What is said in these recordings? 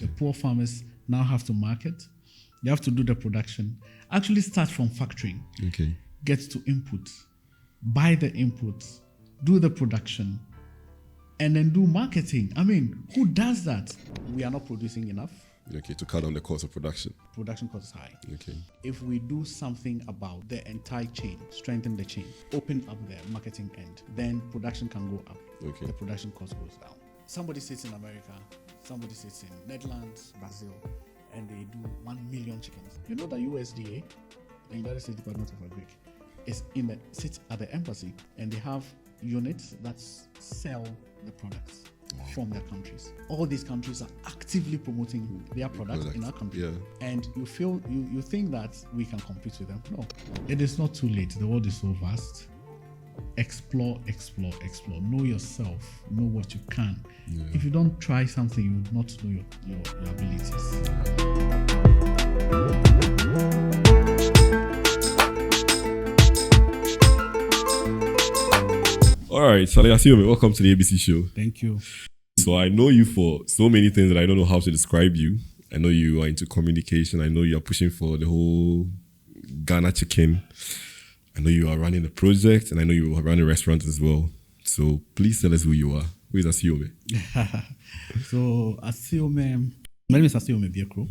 The poor farmers now have to market. They have to do the production. Actually start from factoring. Okay. Get to input. Buy the inputs. Do the production. And then do marketing. I mean, who does that? We are not producing enough. Okay, to cut down the cost of production. Production cost is high. Okay. If we do something about the entire chain, strengthen the chain, open up the marketing end, then production can go up. Okay. The production cost goes down. Somebody sits in America, somebody sits in Netherlands, Brazil, and they do 1 million chickens. You know that USDA, the United States Department of Agriculture, sits at the embassy, and they have units that sell the products from their countries. All these countries are actively promoting their products in our country. Yeah. And you think that we can compete with them. No, it is not too late. The world is so vast. Explore. Know yourself. Know what you can. Yeah. If you don't try something, you will not know your abilities. All right, Saleh Asiome, welcome to the ABC show. Thank you. So I know you for so many things that I don't know how to describe you. I know you are into communication. I know you are pushing for the whole Ghana chicken. I know you are running a project, and I know you are running a restaurant as well. So please tell us who you are. Who is Asiome? So Asiome, my name is Asiome Biekro,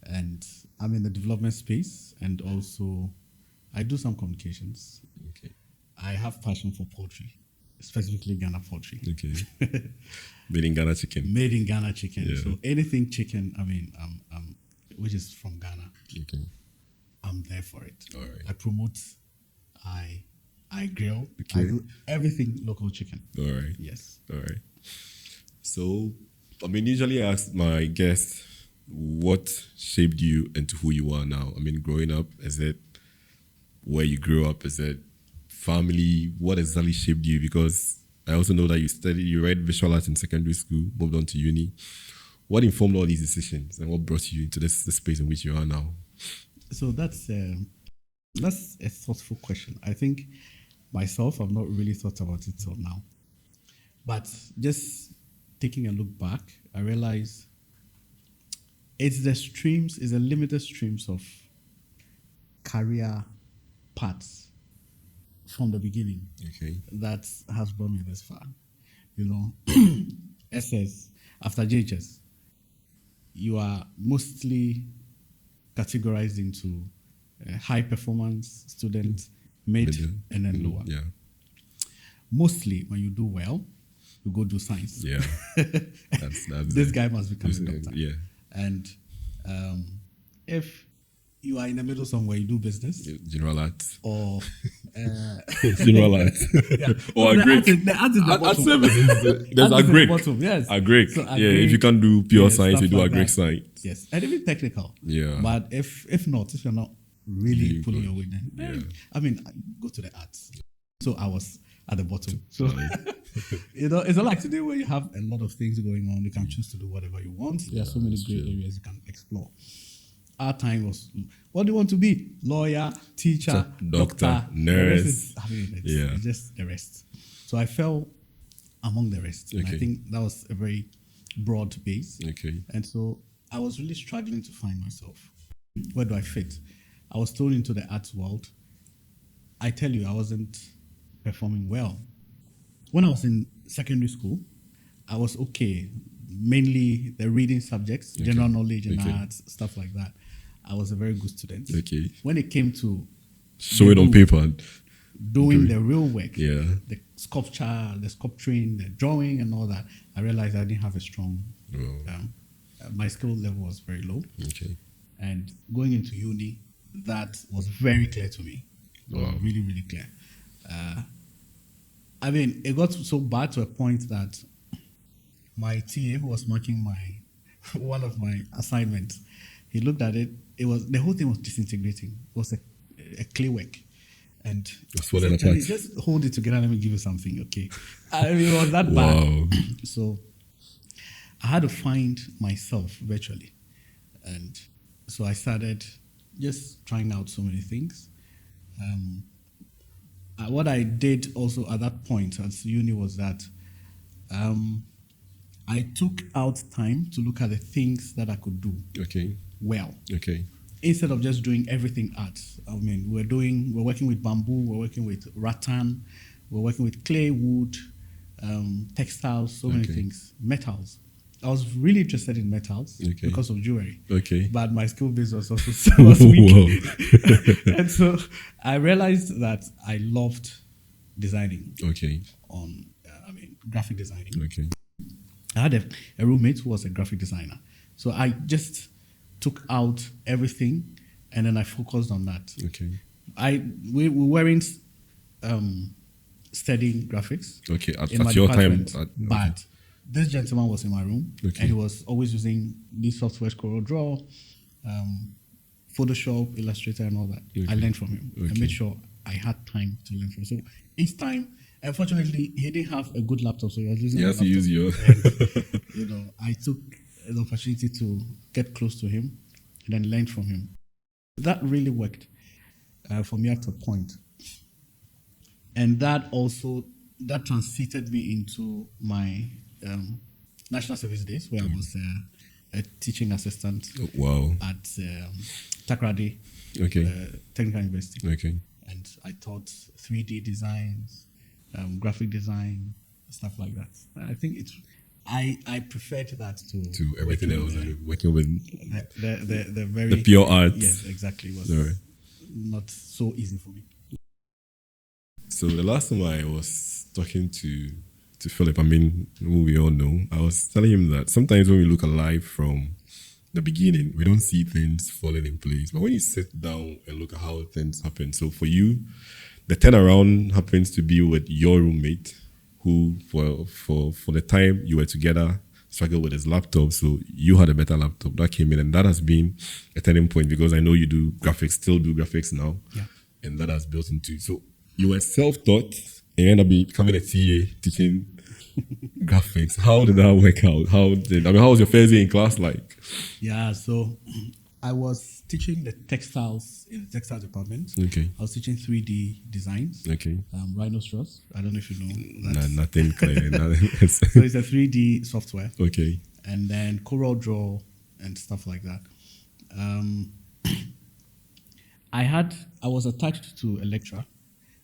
and I'm in the development space, and also I do some communications. Okay. I have passion for poultry, specifically Ghana poultry. Okay. Made in Ghana chicken. Made in Ghana chicken. Yeah. So anything chicken, which is from Ghana, Okay. I'm there for it. All right. I promote, I grill, Okay. I do everything local chicken. All right. Yes. All right. So, usually I ask my guests what shaped you into who you are now. Growing up, is it where you grew up? Is it family? What exactly shaped you? Because I also know that you read visual arts in secondary school, moved on to uni. What informed all these decisions, and what brought you into the space in which you are now? So that's a thoughtful question. I think myself, I've not really thought about it till now. But just taking a look back, I realize it's the limited streams of career paths from the beginning. Okay. That has brought me this far. SS, after JHS, you are mostly categorized into high performance students, mid, and then lower. Yeah. Mostly, when you do well, you go do science. Yeah. That's This guy must become a doctor. Yeah. And if you are in the middle somewhere, you do business. General arts. Or General arts. yeah. Or the agric. art is the bottom. There's Art is the agric. bottom, yes. Agric. So Yeah, if you can't do pure science, you do stuff like agric that. science. Yes, and even technical. Yeah. But if you're not really pulling your weight, then go to the arts. So I was at the bottom. So it's not like today where you have a lot of things going on. You can choose to do whatever you want. There are so many great areas you can explore. Our time was, what do you want to be? Lawyer, teacher, doctor, nurse. It's just the rest. So I fell among the rest. And I think that was a very broad base. Okay. And so I was really struggling to find myself. Where do I fit? I was thrown into the arts world. I tell you, I wasn't performing well. When I was in secondary school, I was okay. Mainly the reading subjects, general knowledge and arts, stuff like that. I was a very good student. Okay. When it came to show it on paper, doing the real work, the sculpture, the sculpturing, the drawing and all that, I realized I didn't have a strong, my skill level was very low. Okay. And going into uni, that was very clear to me. Wow. Really, really clear. It got so bad to a point that my TA, who was marking one of my assignments, he looked at it. The whole thing was disintegrating. It was a clay work. And he just hold it together. Let me give you something, okay? It was that bad. So I had to find myself virtually. And so I started just trying out so many things. What I did also at that point at uni was that I took out time to look at the things that I could do Okay. well, Okay. instead of just doing everything art. I mean, we're working with bamboo, we're working with rattan, we're working with clay, wood, textiles, so many Okay. things, metals. I was really interested in metals Okay. because of jewelry. Okay. But my skill base was also was weak. Whoa. And so I realized that I loved designing Okay. on, graphic designing. Okay. I had a roommate who was a graphic designer. So I just took out everything and then I focused on that. Okay. We weren't studying graphics Okay. At in my your time, department, but this gentleman was in my room Okay. and he was always using these softwares, CorelDRAW, Photoshop, Illustrator, and all that. I learned from him. I Okay. made sure I had time to learn from him. So each time, unfortunately, he didn't have a good laptop, so he was using you my have to use your. and, I took the opportunity to get close to him and then learn from him. That really worked for me up to a point. And that transited me into my national service days, where I was a teaching assistant Wow. at Takrady Okay. Technical University. Okay. And I taught 3D designs, graphic design, stuff like that. I think I preferred that To everything working else, with working with the very the pure art. Yes, exactly. Was Alright. not so easy for me. So the last time I was talking to Philip, I mean, who we all know, I was telling him that sometimes when we look alive from the beginning, we don't see things falling in place. But when you sit down and look at how things happen, so for you, the turnaround happens to be with your roommate, who for the time you were together struggled with his laptop. So you had a better laptop that came in, and that has been a turning point because I know you do graphics, still do graphics now, Yeah. and that has built into. So you were self-taught and you end up becoming a TA teaching graphics. How did that work out? How was your first day in class like? Yeah, so I was teaching the textiles in the textile department. Okay. I was teaching 3D designs. Okay. Rhinoceros. I don't know if you know that. Nothing clear. So it's a 3D software. Okay. And then CorelDRAW and stuff like that. I was attached to a lecturer.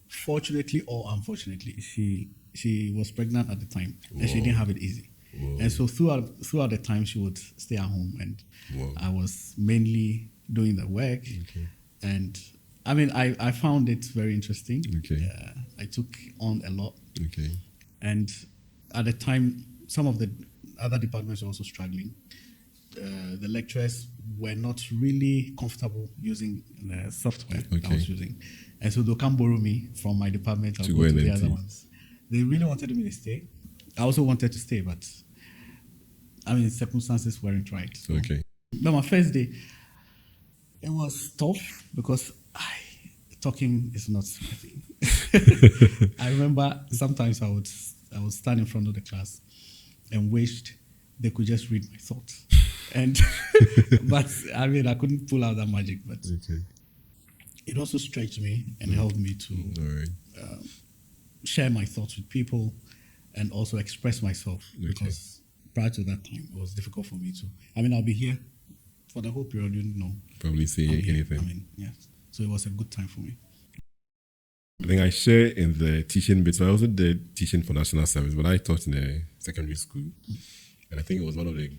Fortunately or unfortunately, she was pregnant at the time and she didn't have it easy. Whoa. And so throughout the time, she would stay at home, and Whoa. I was mainly doing the work. Okay. And I mean, I found it very interesting. Okay. I took on a lot. Okay. And at the time, some of the other departments were also struggling. The lecturers were not really comfortable using the software I Okay. was using. And so they'll come borrow me from my department. I'll To go go to and the then other teach. ones. They really wanted me to stay. I also wanted to stay, but I mean, circumstances weren't right. So. Okay. But my first day, it was tough because talking is not my thing. I remember sometimes I would stand in front of the class and wished they could just read my thoughts. And but I mean, I couldn't pull out that magic. But Okay. it also stretched me and helped me to All right. share my thoughts with people and also express myself. Okay. Because prior to that time, it was difficult for me to. I mean, I'll be here for the whole period. You know, Probably say I'm here. anything. I mean, yeah. So it was a good time for me. I think I share in the teaching bits, but I also did teaching for national service, but I taught in a secondary school. And I think it was one of the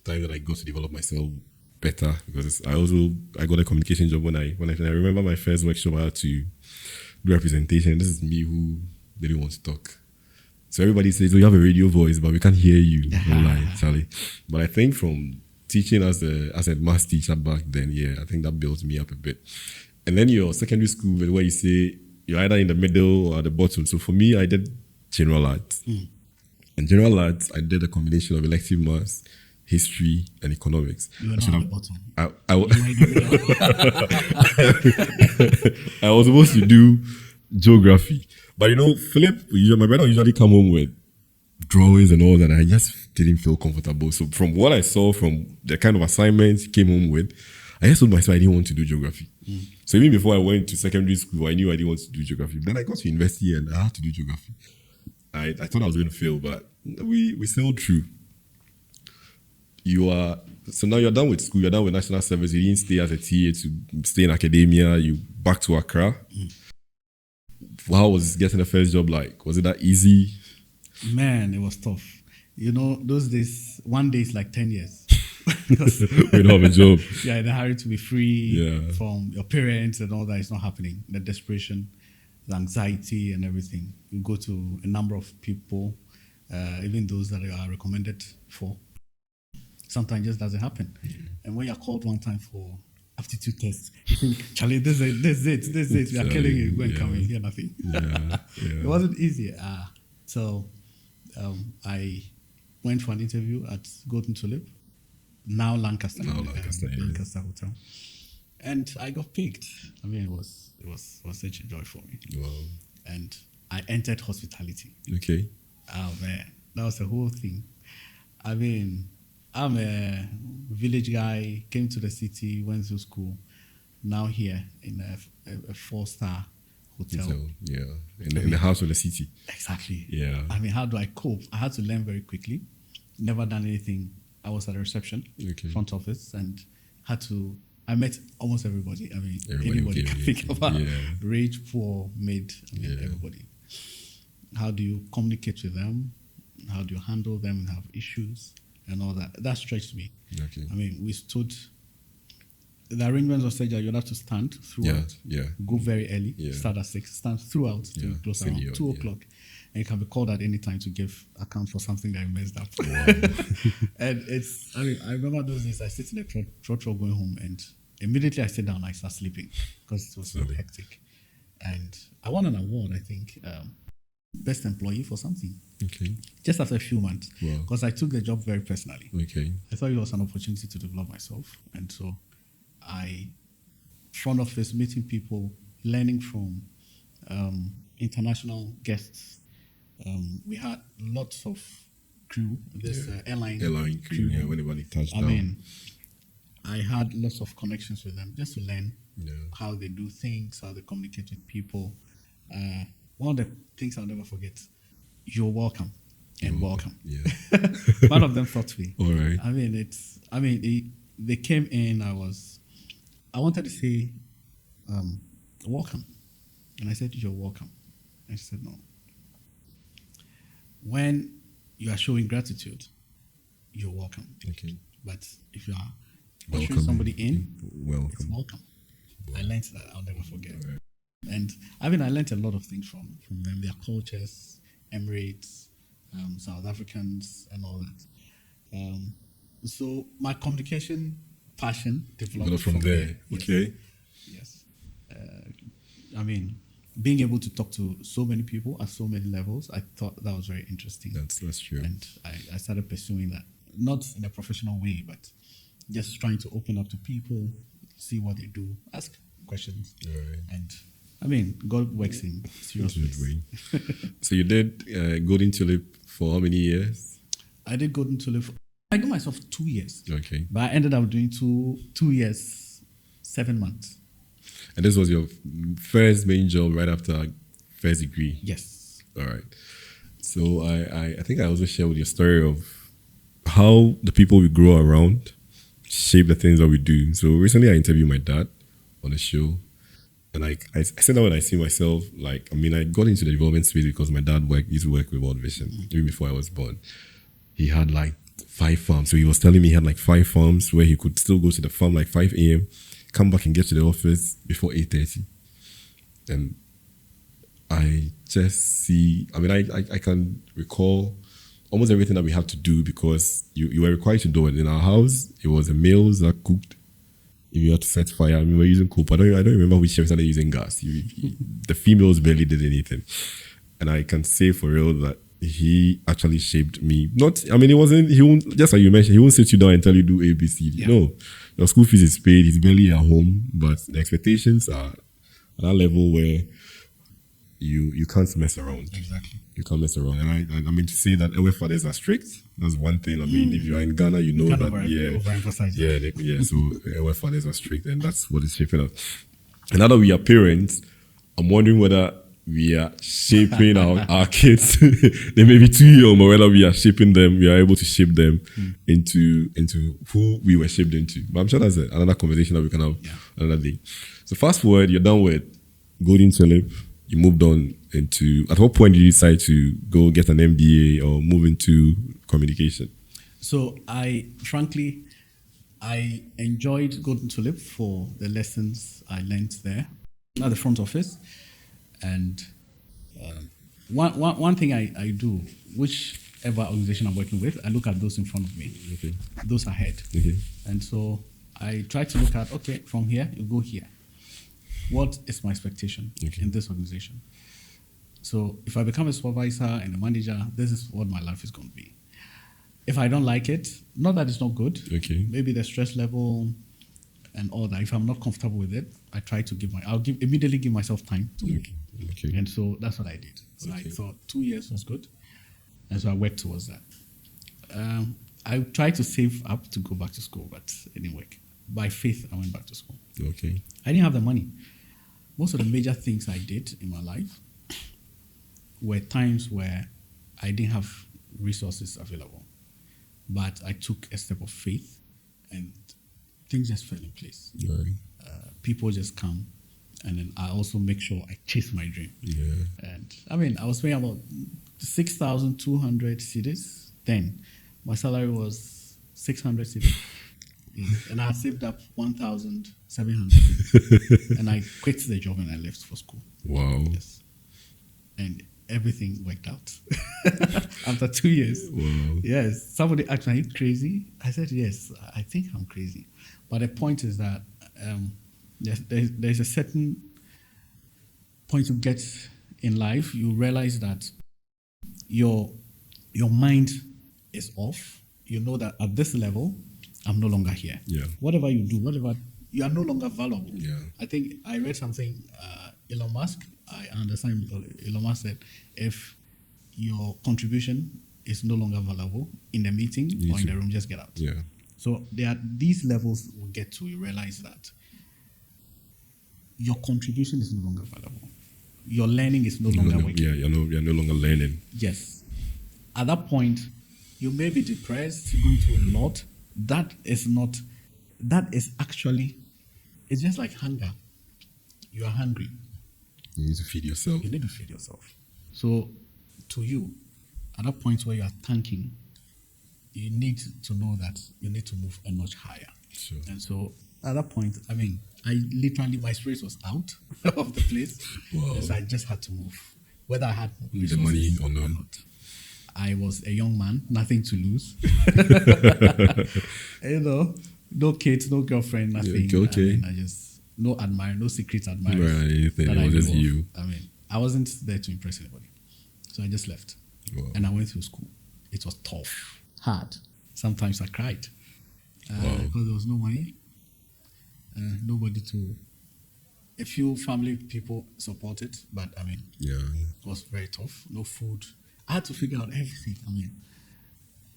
times that I got to develop myself better because I got a communication job when I remember my first workshop. I had to do a presentation. This is me who didn't want to talk. So everybody says, "Oh, you have a radio voice, but we can't hear you." I'm like, Charlie. But I think from teaching as a math teacher back then, yeah, I think that built me up a bit. And then your secondary school, where you say you're either in the middle or at the bottom. So for me, I did general arts. And general arts, I did a combination of elective maths, history, and economics. You were not at the bottom. I You were in the middle. I was supposed to do geography. But Philip, my brother usually come home with drawings and all that. I just didn't feel comfortable. So from what I saw from the kind of assignments he came home with, I just told myself I didn't want to do geography. So even before I went to secondary school, I knew I didn't want to do geography. Then I got to university and I had to do geography. I thought I was going to fail, but we sailed through. so now you're done with school, you're done with national service, you didn't stay as a TA to stay in academia, you back to Accra. How was getting the first job like? Was it that easy? Man, it was tough. You know, those days, one day is like 10 years. Because We don't have a job. you're in a hurry to be free Yeah. from your parents and all that is not happening. The desperation, the anxiety and everything. You go to a number of people, even those that are recommended for. Sometimes it just doesn't happen. And when you're called one time for aptitude test, you think, Charlie, this is it. We are killing you. Go and come and hear nothing. Yeah. It wasn't easy. So I went for an interview at Golden Tulip, now Lancaster, Lancaster Hotel, and I got picked. I mean, it was such a joy for me. Wow. And I entered hospitality. Okay. Oh man, that was the whole thing. I mean, I'm a village guy, came to the city, went to school, now here in a 4-star hotel. So, yeah. In the house of the city. Exactly. Yeah. I mean, how do I cope? I had to learn very quickly. Never done anything. I was at the reception, Okay. front office, and I met almost everybody. I mean, Everybody anybody came, can yeah. think about. Yeah. Rich, poor, mid, I mean, Yeah. everybody. How do you communicate with them? How do you handle them and have issues and all that? That stretched me. Okay. I mean, the arrangements of such that you'll have to stand throughout. Yeah. Go very early, Yeah. start at 6, stand throughout to Yeah, close same around here, 2 yeah. o'clock. And you can be called at any time to give account for something that you messed up. And I remember those days, I sit in a trotro going home, and immediately I sit down, I start sleeping because it was so hectic. And I won an award, I think, best employee for something, Okay. just after a few months, Wow. because I took the job very personally. Okay. I thought it was an opportunity to develop myself. And so front office, meeting people, learning from international guests. We had lots of crew, this airline crew, yeah, when everybody touched I down. mean, I had lots of connections with them just to learn Yeah. how they do things, how they communicate with people. One of the things I'll never forget, you're welcome and welcome. Yeah. One of them taught me. All right. They came in, I wanted to say, welcome. And I said, you're welcome. And she said, no. When you are showing gratitude, you're welcome. Okay. But if you are Welcome. ushering somebody in, it's Welcome. welcome. I learned that I'll never forget. And I learned a lot of things from them, their cultures, Emirates, South Africans, and all that. So my communication passion developed From there. Yes. Okay. Yes. Being able to talk to so many people at so many levels, I thought that was very interesting. That's true. And I started pursuing that, not in a professional way, but just trying to open up to people, see what they do, ask questions. Right. And God works in serious Good ways. way. So you did Golden Tulip for how many years? I did Golden Tulip. I gave myself 2 years, Okay. but I ended up doing 2 years, 7 months. And this was your first main job right after first degree? Yes. All right. So I think I also share with your story of how the people we grow around shape the things that we do. So recently I interviewed my dad on the show. And I said that when I see myself, I got into the development space because my dad used to work with World Vision, even before I was born. He had 5 farms. So he was telling me he had 5 farms where he could still go to the farm 5 a.m., come back and get to the office before 8:30. And I just see, I can recall almost everything that we had to do because you were required to do it. In our house, it was the males that cooked. If you had to set fire, we were using coal. I don't remember which chefs started using gas. The females barely did anything. And I can say for real that he actually shaped me. He won't, just like you mentioned, he won't sit you down and tell you do A, B, C, D. Yeah. No. Your school fees is paid, he's barely at home, but the expectations are at that level where you can't mess around. Exactly. You can't mess around. And to say that our fathers are strict, that's one thing. If you are in Ghana, you know Kind that, of overemphasize it. So our fathers are strict, and that's what is shaping us. And now that we are parents, I'm wondering whether we are shaping our kids. They may be too young, but whether we are shaping them, we are able to shape them into who we were shaped into. But I'm sure that's another conversation that we can have another day. So fast forward, you're done with Golden Tulip. You moved on into, at what point did you decide to go get an MBA or move into communication? So I enjoyed Golden Tulip for the lessons I learned there at the front office. And one thing I do, whichever organization I'm working with, I look at those in front of me, those ahead. And so I try to look at, okay, from here, you go here. What is my expectation in this organization? So if I become a supervisor and a manager, this is what my life is going to be. If I don't like it, not that it's not good, maybe the stress level and all that, if I'm not comfortable with it, I try to immediately give myself time to leave. And so that's what I did. So I thought 2 years was good. And so I worked towards that. I tried to save up to go back to school, but it didn't work. By faith, I went back to school. I didn't have the money. Most of the major things I did in my life were times where I didn't have resources available. But I took a step of faith and things just fell in place. People just come, and then I also make sure I chase my dream. And I mean, I was paying about 6,200 cedis then. My salary was 600 cedis. And I saved up 1,700. And I quit the job and I left for school. Wow. Yes. And everything worked out. After 2 years. Wow. Yes. Somebody asked me, are you crazy? I said, yes, I think I'm crazy. But the point is that there's a certain point you get in life. You realize that your mind is off. You know that at this level, I'm no longer here. Whatever you do, you are no longer valuable. I think I read something, Elon Musk, I understand Elon Musk said, if your contribution is no longer valuable in the meeting or in the room, just get out. So there are these levels we get to, you realize that your contribution is no longer valuable. Your learning is no longer working. You're no longer learning. Yes. At that point, you may be depressed, going through a lot. That is actually, it's just like hunger. You are hungry. You need to feed yourself. You need to feed yourself. So to you, at that point where you are tanking, you need to know that you need to move a notch higher. And so at that point, I mean, my spirit was out of the place. So I just had to move. Whether I had the money or not. I was a young man, nothing to lose. No kids, no girlfriend, nothing. I just, no secret admirers. Anything. It was just you. I mean, I wasn't there to impress anybody. So I just left. And I went through school. It was tough, hard. Sometimes I cried because there was no money, nobody to. A few family people supported, but I mean, it was very tough. No food. I had to figure out everything. I mean,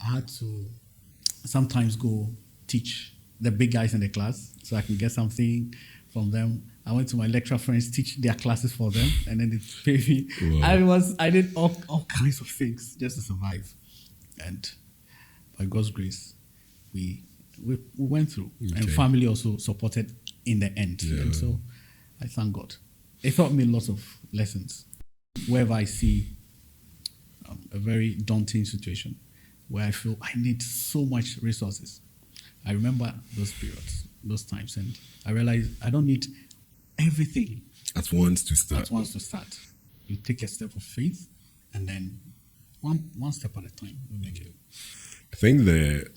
I had to sometimes go teach the big guys in the class so I can get something from them. I went to my lecturer friends, teach their classes for them, and then they pay me. I did all kinds of things just to survive. And by God's grace, we went through. And family also supported in the end. And so I thank God. It taught me lots of lessons. Wherever I see a very daunting situation where I feel I need so much resources, I remember those periods, those times, and I realized I don't need everything at once to start. You take a step of faith, and then one step at a time, you make it. I think the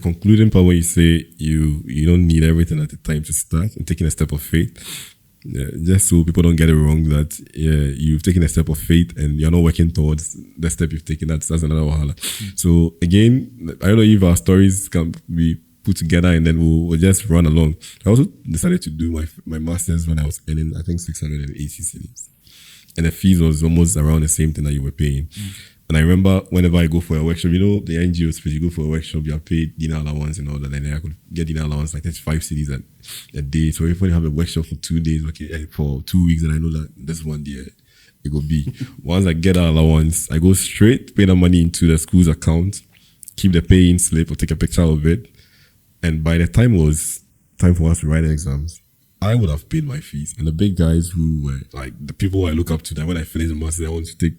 concluding part where you say you don't need everything at the time to start and taking a step of faith, just so people don't get it wrong, that you've taken a step of faith and you're not working towards the step you've taken. That's another wahala. So again, I don't know if our stories can be put together and then we'll just run along. I also decided to do my master's when I was earning, I think, 680 cedis. And the fees was almost around the same thing that you were paying. And I remember whenever I go for a workshop, the NGO space, you go for a workshop, you are paid dinner allowance and all that. And then I could get dinner allowance like 35 cedis a day. So if we have a workshop for 2 days, for 2 weeks, and I know that this one day it will be. Once I get that allowance, I go straight, pay the money into the school's account, keep the pay-in slip or take a picture of it. And by the time it was time for us to write the exams, I would have paid my fees. And the big guys who were like the people I look up to, that when I finish the master's, I want to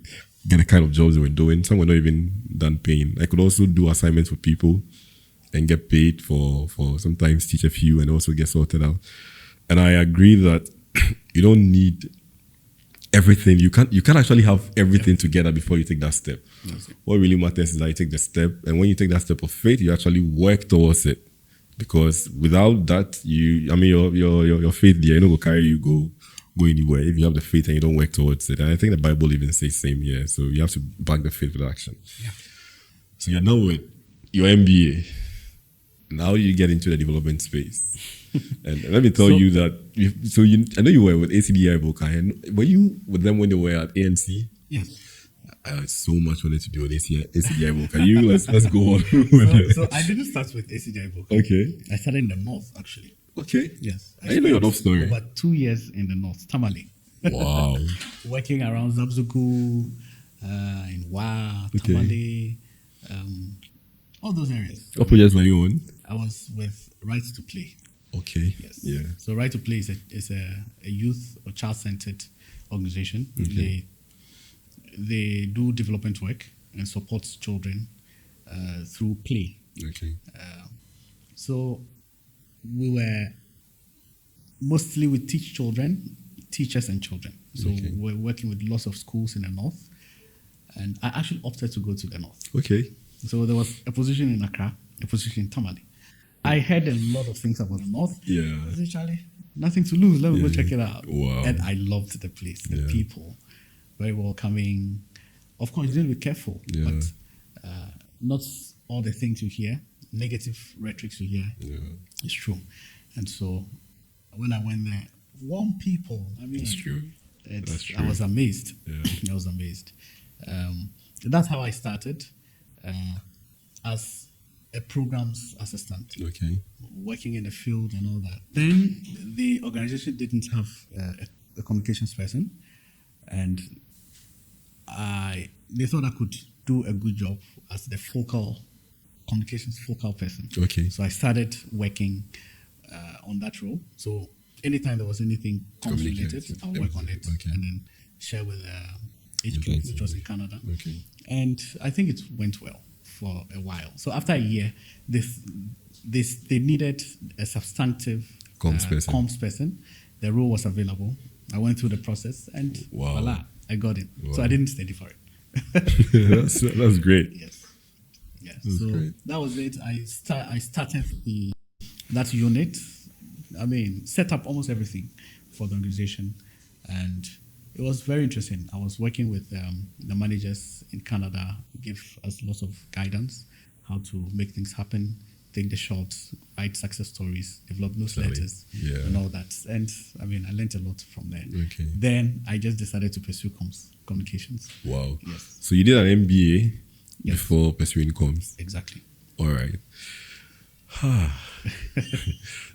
get the kind of jobs they were doing. Some were not even done paying. I could also do assignments for people and get paid for sometimes teach a few and also get sorted out. And I agree that you don't need everything. You can't actually have everything together before you take that step. Okay. What really matters is that you take the step, and when you take that step of faith, you actually work towards it. Because without that, your faith there, will carry you go anywhere if you have the faith and you don't work towards it. And I think the Bible even says same here. So you have to back the faith with action. Yeah. So you're now with your MBA. Now you get into the development space. And let me tell you that, I know you were with ACDI Vocal. Were you with them when they were at ANC? Yes. I so much wanted to do an ACDI Vocal. Let's go on. So I didn't start with ACDI Vocal. Okay. I started in the north, actually. Okay. Yes. I know your north story. Over 2 years in the north, Tamale. Wow. Working around Zabzuku, in Wa, Tamale, all those areas. What projects were you on? I was with Right to Play. Okay. Yes. Yeah. So Right to Play is a youth or child-centered organization. Okay. They do development work and support children through play. Okay. So we were mostly we teach children, teachers and children. So we're working with lots of schools in the north. And I actually opted to go to the north. Okay. So there was a position in Accra, a position in Tamale. I heard a lot of things about the north. Yeah. I said, Charlie, nothing to lose. Let me go check it out. Wow. And I loved the place, the people, very welcoming. Of course, you need to be careful, but not all the things you hear, negative rhetorics you hear, it's true. And so when I went there, warm people. I mean, that's true. That's true. I was amazed. Yeah. I was amazed. That's how I started as a programs assistant. Okay. Working in the field and all that. Then the organization didn't have a communications person, and they thought I could do a good job as the communications focal person. Okay. So I started working on that role. So anytime there was anything comms related, I'll work on it and then share with HQ, which was in Canada. Okay. And I think it went well for a while. So after a year, they needed a substantive comms person. The role was available. I went through the process and voila, I got it. Wow. So I didn't study for it. that's great. Yes. That's so great. That was it. I started that unit. I mean, set up almost everything for the organization, and it was very interesting. I was working with the managers in Canada, give us lots of guidance, how to make things happen, take the shots, write success stories, develop newsletters, and all that. And I mean, I learned a lot from there. Okay. Then I just decided to pursue communications. Wow. Yes. So you did an MBA before pursuing comms. Exactly. All right.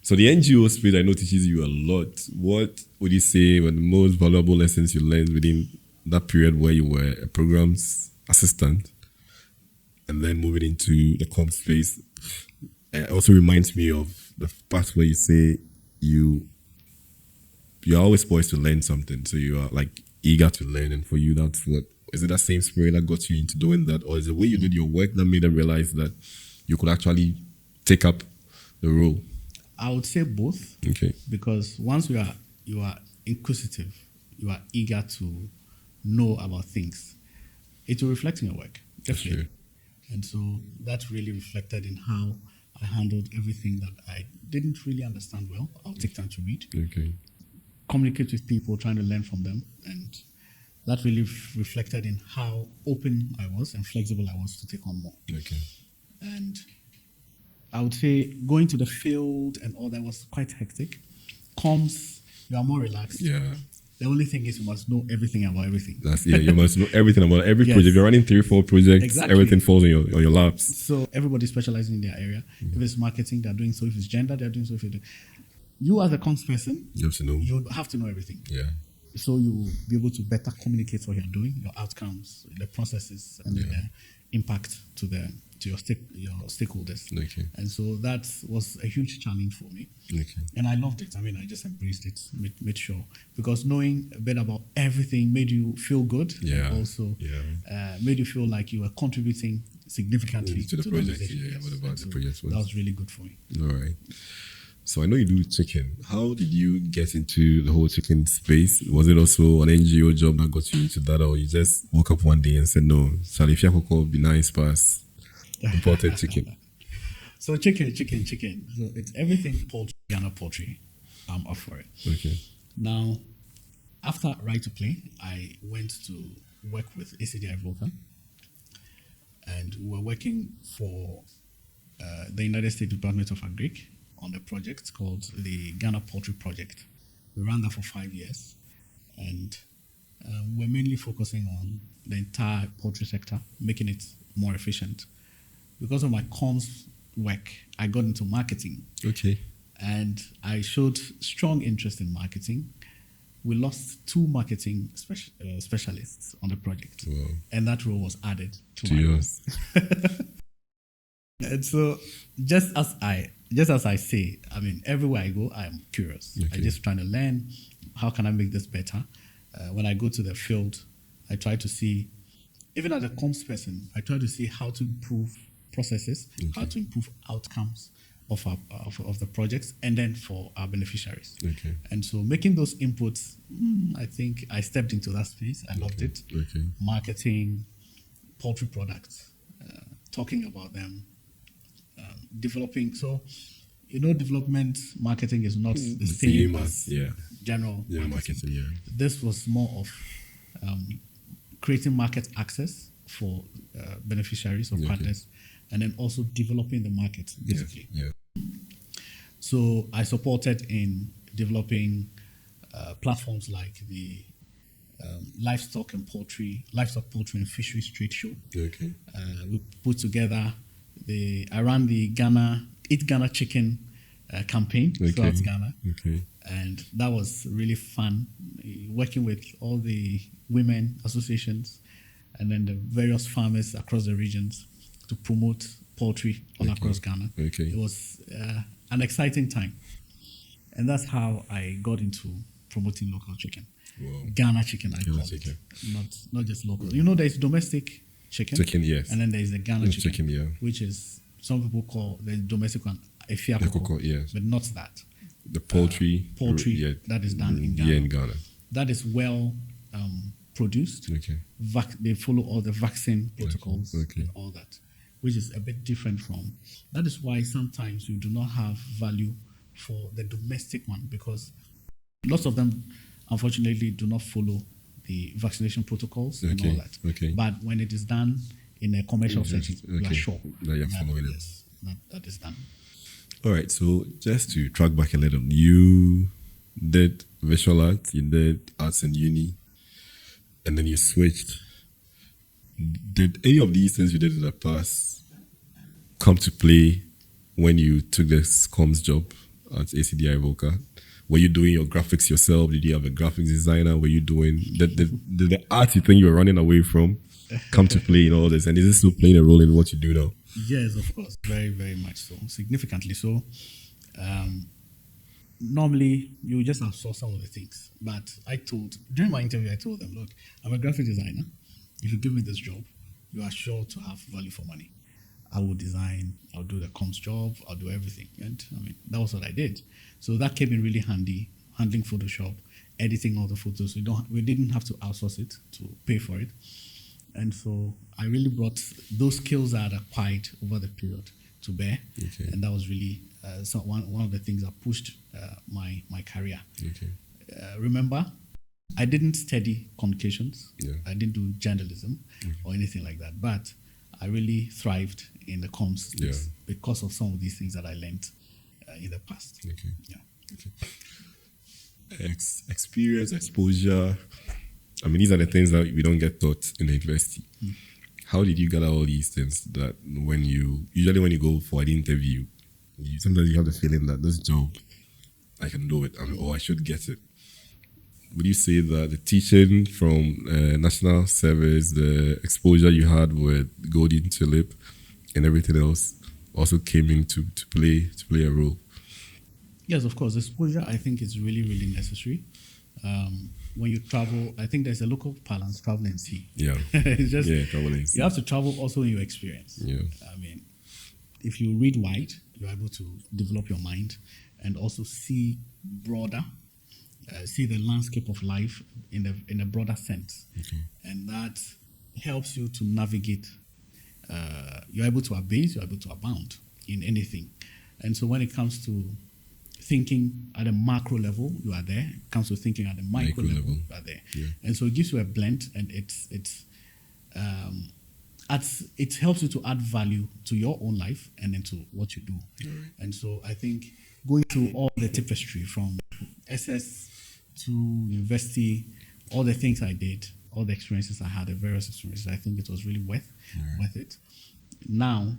So the NGO space I know teaches you a lot. What would you say were the most valuable lessons you learned within that period where you were a programs assistant and then moving into the comms space? It also reminds me of the part where you say you're always poised to learn something. So you are like eager to learn, and for you that's what is it that same spirit that got you into doing that, or is it the way you did your work that made them realize that you could actually take up the role? I would say both. Okay. Because once you are inquisitive, you are eager to know about things, it will reflect in your work. Definitely. That's true. And so that really reflected in how I handled everything that I didn't really understand well. I'll take time to read. Okay. Communicate with people, trying to learn from them. And that really reflected in how open I was and flexible I was to take on more. Okay. And I would say going to the field and all that was quite hectic. Comms, you are more relaxed. Yeah. The only thing is you must know everything about everything. You must know everything about every project. If you're running 3-4 projects, everything falls on your laps. So everybody specializing in their area. If it's marketing, they're doing so. If it's gender, they're doing so. You as a comms person, you have to know. You have to know everything. Yeah. so you will be able to better communicate what you're doing, your outcomes, the processes, and the impact to your stakeholders. Okay. And so that was a huge challenge for me. Okay. And I loved it. I mean, I just embraced it, made sure. Because knowing a bit about everything made you feel good. Yeah. And also made you feel like you were contributing significantly to the project. organization. Yeah, what about the So project was? that was really good for me. All right. So I know you do chicken. How did you get into the whole chicken space? Was it also an NGO job that got you into that, or you just woke up one day and said, no, Charlie Fiakoko would be nice pass imported chicken? So chicken. So it's everything poultry, Ghana poultry. I'm up for it. Okay. Now, after Right to Play, I went to work with ACDI Volta, and we were working for the United States Department of Agric on a project called the Ghana Poultry Project. We ran that for 5 years, and we're mainly focusing on the entire poultry sector, making it more efficient. Because of my comms work, I got into marketing. Okay. And I showed strong interest in marketing. We lost 2 marketing specialists on the project. Wow. And that role was added to To my role. yours. And so just as I say, I mean, everywhere I go, I'm curious. Okay. I'm just trying to learn, how can I make this better? When I go to the field, I try to see, even as a comms person, I try to see how to improve processes, how to improve outcomes of the projects, and then for our beneficiaries. Okay. And so making those inputs, I think I stepped into that space. I loved it. Okay. Marketing, poultry products, talking about them, developing. So, development marketing is not the same as general marketing. Yeah. This was more of creating market access for beneficiaries or partners, and then also developing the market, basically. Yeah. So I supported in developing platforms like the livestock, poultry and fisheries trade show. Okay. We put together I ran the Eat Ghana Chicken campaign throughout Ghana. Okay. And that was really fun, working with all the women associations and then the various farmers across the regions to promote poultry all across Ghana. Okay. It was an exciting time. And that's how I got into promoting local chicken. Wow. Ghana chicken, I call chicken. it. Not just local. There's domestic chicken. Chicken, yes. And then there's the Ghana chicken. Chicken, which is, some people call the domestic one a Ekoko, yes. but not that. The poultry. That is done in Ghana. Yeah, in Ghana. That is well produced. Okay. They follow all the vaccine protocols Okay. and all that, which is a bit different from. That is why sometimes you do not have value for the domestic one, because lots of them, unfortunately, do not follow the vaccination protocols and all that. Okay. But when it is done in a commercial setting, you are sure that you're following it. yes, that is done. All right, so just to track back a little, you did visual art, you did arts in uni, and then you switched. Did any of these things you did in the past come to play when you took this comms job at ACDI Voca? Were you doing your graphics yourself? Did you have a graphics designer? Were you doing the arty thing you were running away from come to play in all this? And is this still playing a role in what you do now? Yes, of course. Very, very much so. Significantly so. Normally, you just outsource some of the things. But during my interview, I told them, look, I'm a graphic designer. If you give me this job, you are sure to have value for money. I will design, I'll do the comms job, I'll do everything. And that was what I did. So that came in really handy, handling Photoshop, editing all the photos. We didn't have to outsource it to pay for it. And so I really brought those skills that I had acquired over the period to bear. Okay. And that was really one of the things that pushed my career. Okay. Remember, I didn't study communications. Yeah. I didn't do journalism or anything like that. But I really thrived in the comms space because of some of these things that I learned in the past. Okay. Yeah. Okay. Experience, exposure. These are the things that we don't get taught in the university. How did you gather all these things that when you go for an interview, sometimes you have the feeling that this job, I can do it, or I should get it. would you say that the teaching from national service, the exposure you had with Golden Tulip and everything else also came in to play a role? Yes, of course. Exposure, I think, is really, really necessary. When you travel, I think there's a local balance, travel and see. Yeah. It's just, Yeah, traveling. you have to travel also in your experience. Yeah. I mean, if you read wide, you're able to develop your mind and also see broader, see the landscape of life in a broader sense. Okay. And that helps you to navigate. You're able to abase, you're able to abound in anything. And so when it comes to thinking at a macro level, you are there. It comes to thinking at the micro level, you are there. Yeah. And so it gives you a blend, and it helps you to add value to your own life and then to what you do. Right. And so I think going through all the tapestry from SS to university, all the things I did, all the experiences I had, the various experiences, I think it was really worth it. Now,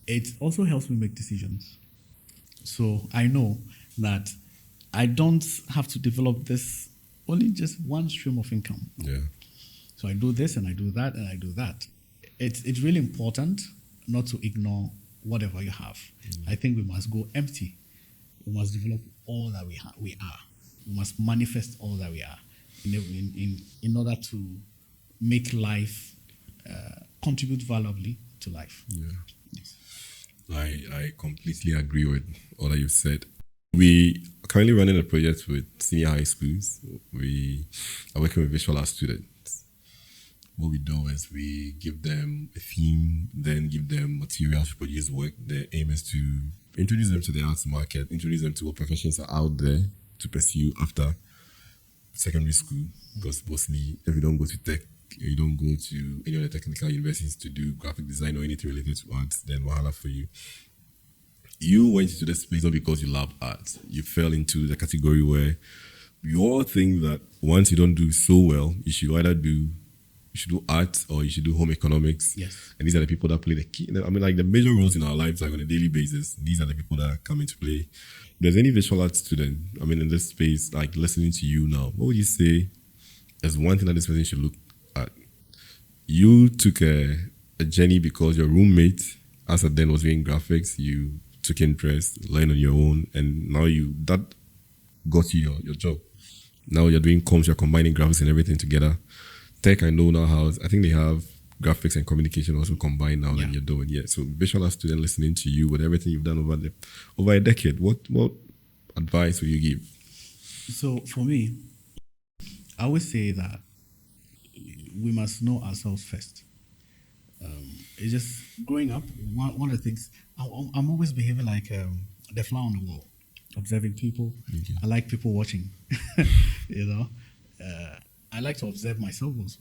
it also helps me make decisions. So I know that I don't have to develop this only just one stream of income. Yeah. So I do this and I do that and I do that. It's really important not to ignore whatever you have. I think we must go empty. We must develop all that we are. We must manifest all that we are in order to make life, contribute valuably to life. Yeah. Yes. I completely agree with all that you've said. We are currently running a project with senior high schools. We are working with visual art students. What we do is we give them a theme, then give them materials to produce work. The aim is to introduce them to the arts market, introduce them to what professions are out there to pursue after secondary school. Because mostly, if you don't go to tech, you don't go to any other technical universities to do graphic design or anything related to arts, then wahala for you. You went into this space not because you love art. You fell into the category where you all think that once you don't do so well, you should either do art or you should do home economics. Yes. And these are the people that play the key. I mean, like the major roles in our lives, like on a daily basis. These are the people that come into play. If there's any visual art student, I mean, in this space, like listening to you now, what would you say is one thing that this person should look at? You took a journey because your roommate, as at then, was doing graphics. You took interest, learned on your own, and now that got you your job. Now you're doing comms, you're combining graphics and everything together. Tech, I know now I think they have graphics and communication also combined now that you're doing. Yeah. So visual art student listening to you with everything you've done over a decade, what advice will you give? So for me, I always say that we must know ourselves first. It's just growing up, one of the things, I'm always behaving like the flower on the wall, observing people. Okay. I like people watching, I like to observe myself also.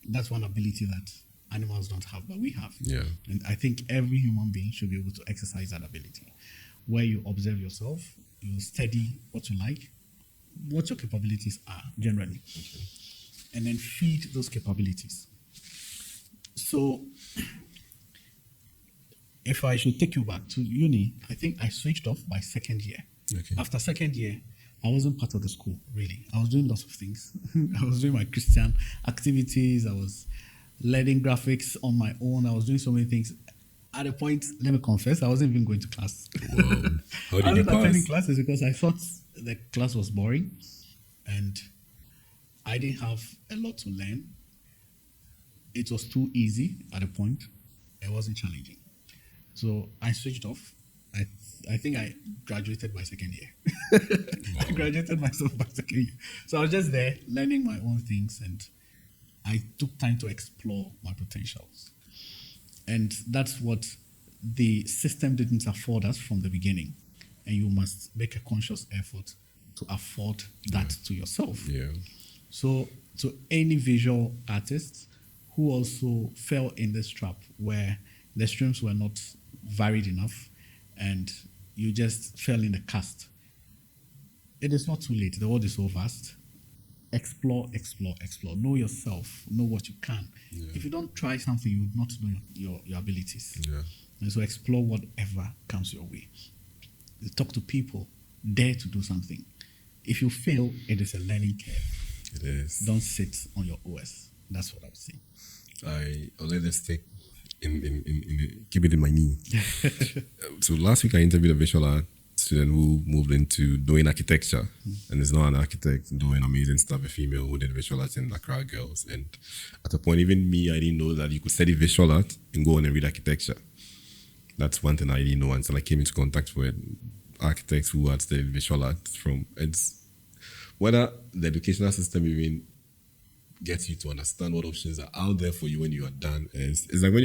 That's one ability that animals don't have, but we have. Yeah. And I think every human being should be able to exercise that ability, where you observe yourself, you study what you like, what your capabilities are generally, and then feed those capabilities. So, if I should take you back to uni, I think I switched off by second year. Okay. After second year, I wasn't part of the school, really. I was doing lots of things. I was doing my Christian activities. I was learning graphics on my own. I was doing so many things. At a point, let me confess, I wasn't even going to class. Wow. How did I you was pass? attending classes because I thought the class was boring and I didn't have a lot to learn. It was too easy at a point. It wasn't challenging. So I switched off. I think I graduated by second year. Wow. I graduated myself by second year. So I was just there learning my own things, and I took time to explore my potentials. And that's what the system didn't afford us from the beginning. And you must make a conscious effort to afford that to yourself. Yeah. So to any visual artist who also fell in this trap where the streams were not varied enough and you just fell in the cast, it is not too late. The world is so vast. Explore, explore, explore. Know yourself. Know what you can. Yeah. If you don't try something, you would not know your abilities. Yeah. And so explore whatever comes your way. Talk to people. Dare to do something. if you fail, it is a learning curve. It is. Don't sit on your OS. That's what I would say. I'll let this take keep it in my knee. So last week I interviewed a visual art student who moved into doing architecture and is now an architect doing amazing stuff, a female who did visual art in Accra Girls. And at a point, even me, I didn't know that you could study visual art and go on and read architecture. That's one thing I didn't know until I came into contact with architects who had studied visual art from. It's whether the educational system even gets you to understand what options are out there for you when you are done. It's like when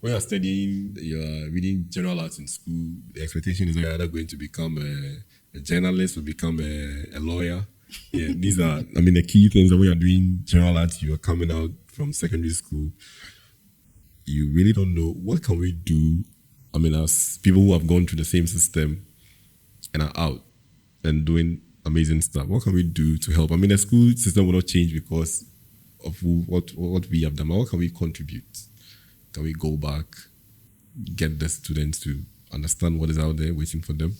you're studying, you're reading general arts in school, the expectation is that you're either going to become a journalist or become a lawyer. Yeah, these are, the key things that when you're doing general arts, you're coming out from secondary school, you really don't know what can we do. As people who have gone through the same system and are out and doing amazing stuff, what can we do to help? The school system will not change because of what we have done. What can we contribute? Can we go back, get the students to understand what is out there waiting for them?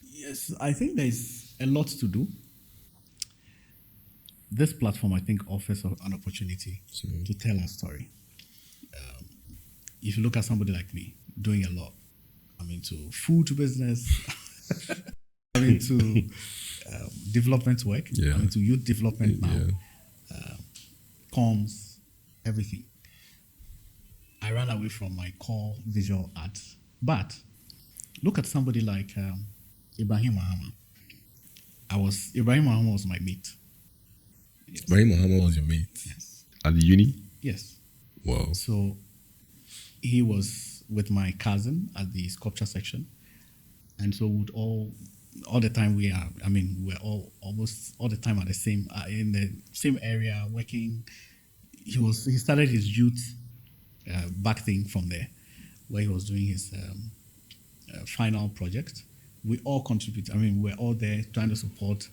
Yes, I think there's a lot to do. This platform, I think, offers an opportunity to tell our story. If you look at somebody like me, doing a lot, I'm into food business, I'm into development work, I'm into youth development now, comms, everything. I ran away from my core visual arts. But look at somebody like Ibrahim Mahama. Ibrahim Mahama was my mate. Yes. Ibrahim Mahama was your mate? Yes. At the uni? Yes. Wow. So he was with my cousin at the sculpture section. And so we'd all the time we're all almost all the time at the same, in the same area working. He started his youth back thing from there, where he was doing his final project. We all contribute. We're all there trying to support.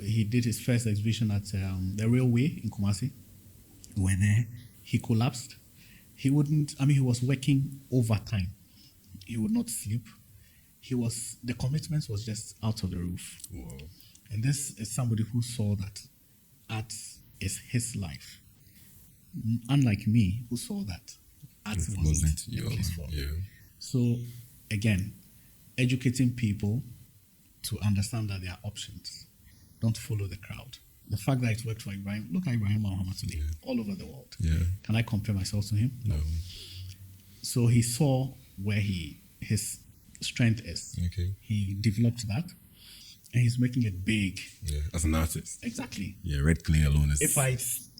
He did his first exhibition at the railway in Kumasi. We were there. He collapsed. He was working overtime. He would not sleep. The commitment was just out of the roof. Wow. And this is somebody who saw that art is his life. Unlike me, who saw that art wasn't the place for him. So, again, educating people to understand that there are options. Don't follow the crowd. The fact that it worked for Ibrahim, look at Ibrahim Muhammad today, all over the world. Yeah. Can I compare myself to him? No. So he saw where his strength is. Okay. He developed that, and he's making it big. Yeah, as an artist. Exactly. Yeah, red clay alone is.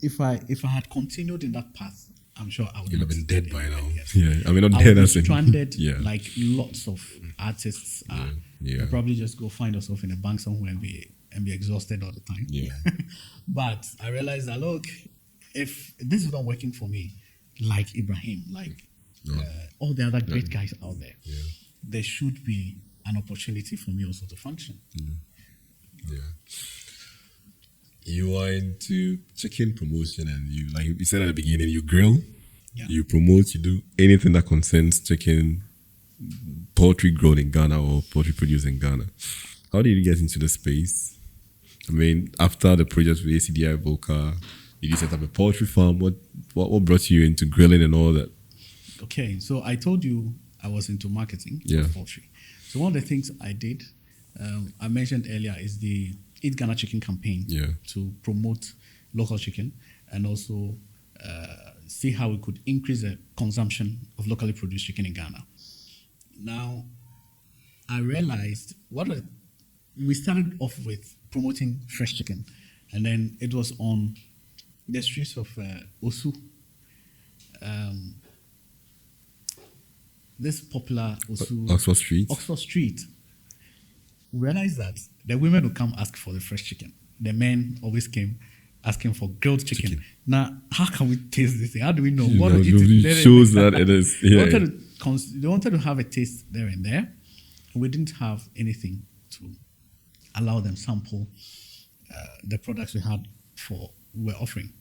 If I had continued in that path, I'm sure I would have been dead by now. Yes. Yeah, not I dead would as be in stranded yeah. like lots of artists are. Yeah. We'll probably just go find ourselves in a bank somewhere and be exhausted all the time. Yeah. But I realized that, look, if this is not working for me, like Ibrahim, like all the other great guys out there, there should be an opportunity for me also to function. Yeah. You are into chicken promotion, and you, like you said at the beginning, you grill, you promote, you do anything that concerns chicken, poultry grown in Ghana or poultry produced in Ghana. How did you get into the space? After the project with ACDI Volca, did you set up a poultry farm? What brought you into grilling and all that? Okay, so I told you I was into marketing of poultry. So one of the things I did, I mentioned earlier, is the Eat Ghana Chicken campaign to promote local chicken and also see how we could increase the consumption of locally produced chicken in Ghana. Now, I realized we started off with promoting fresh chicken, and then it was on the streets of Osu. This popular Osu Oxford Street. We realized that the women would come ask for the fresh chicken. The men always came asking for grilled chicken. Now, how can we taste this thing? How do we know? What to eat? It shows that it is. Yeah. They wanted to have a taste there and there. We didn't have anything to allow them sample the products we were offering.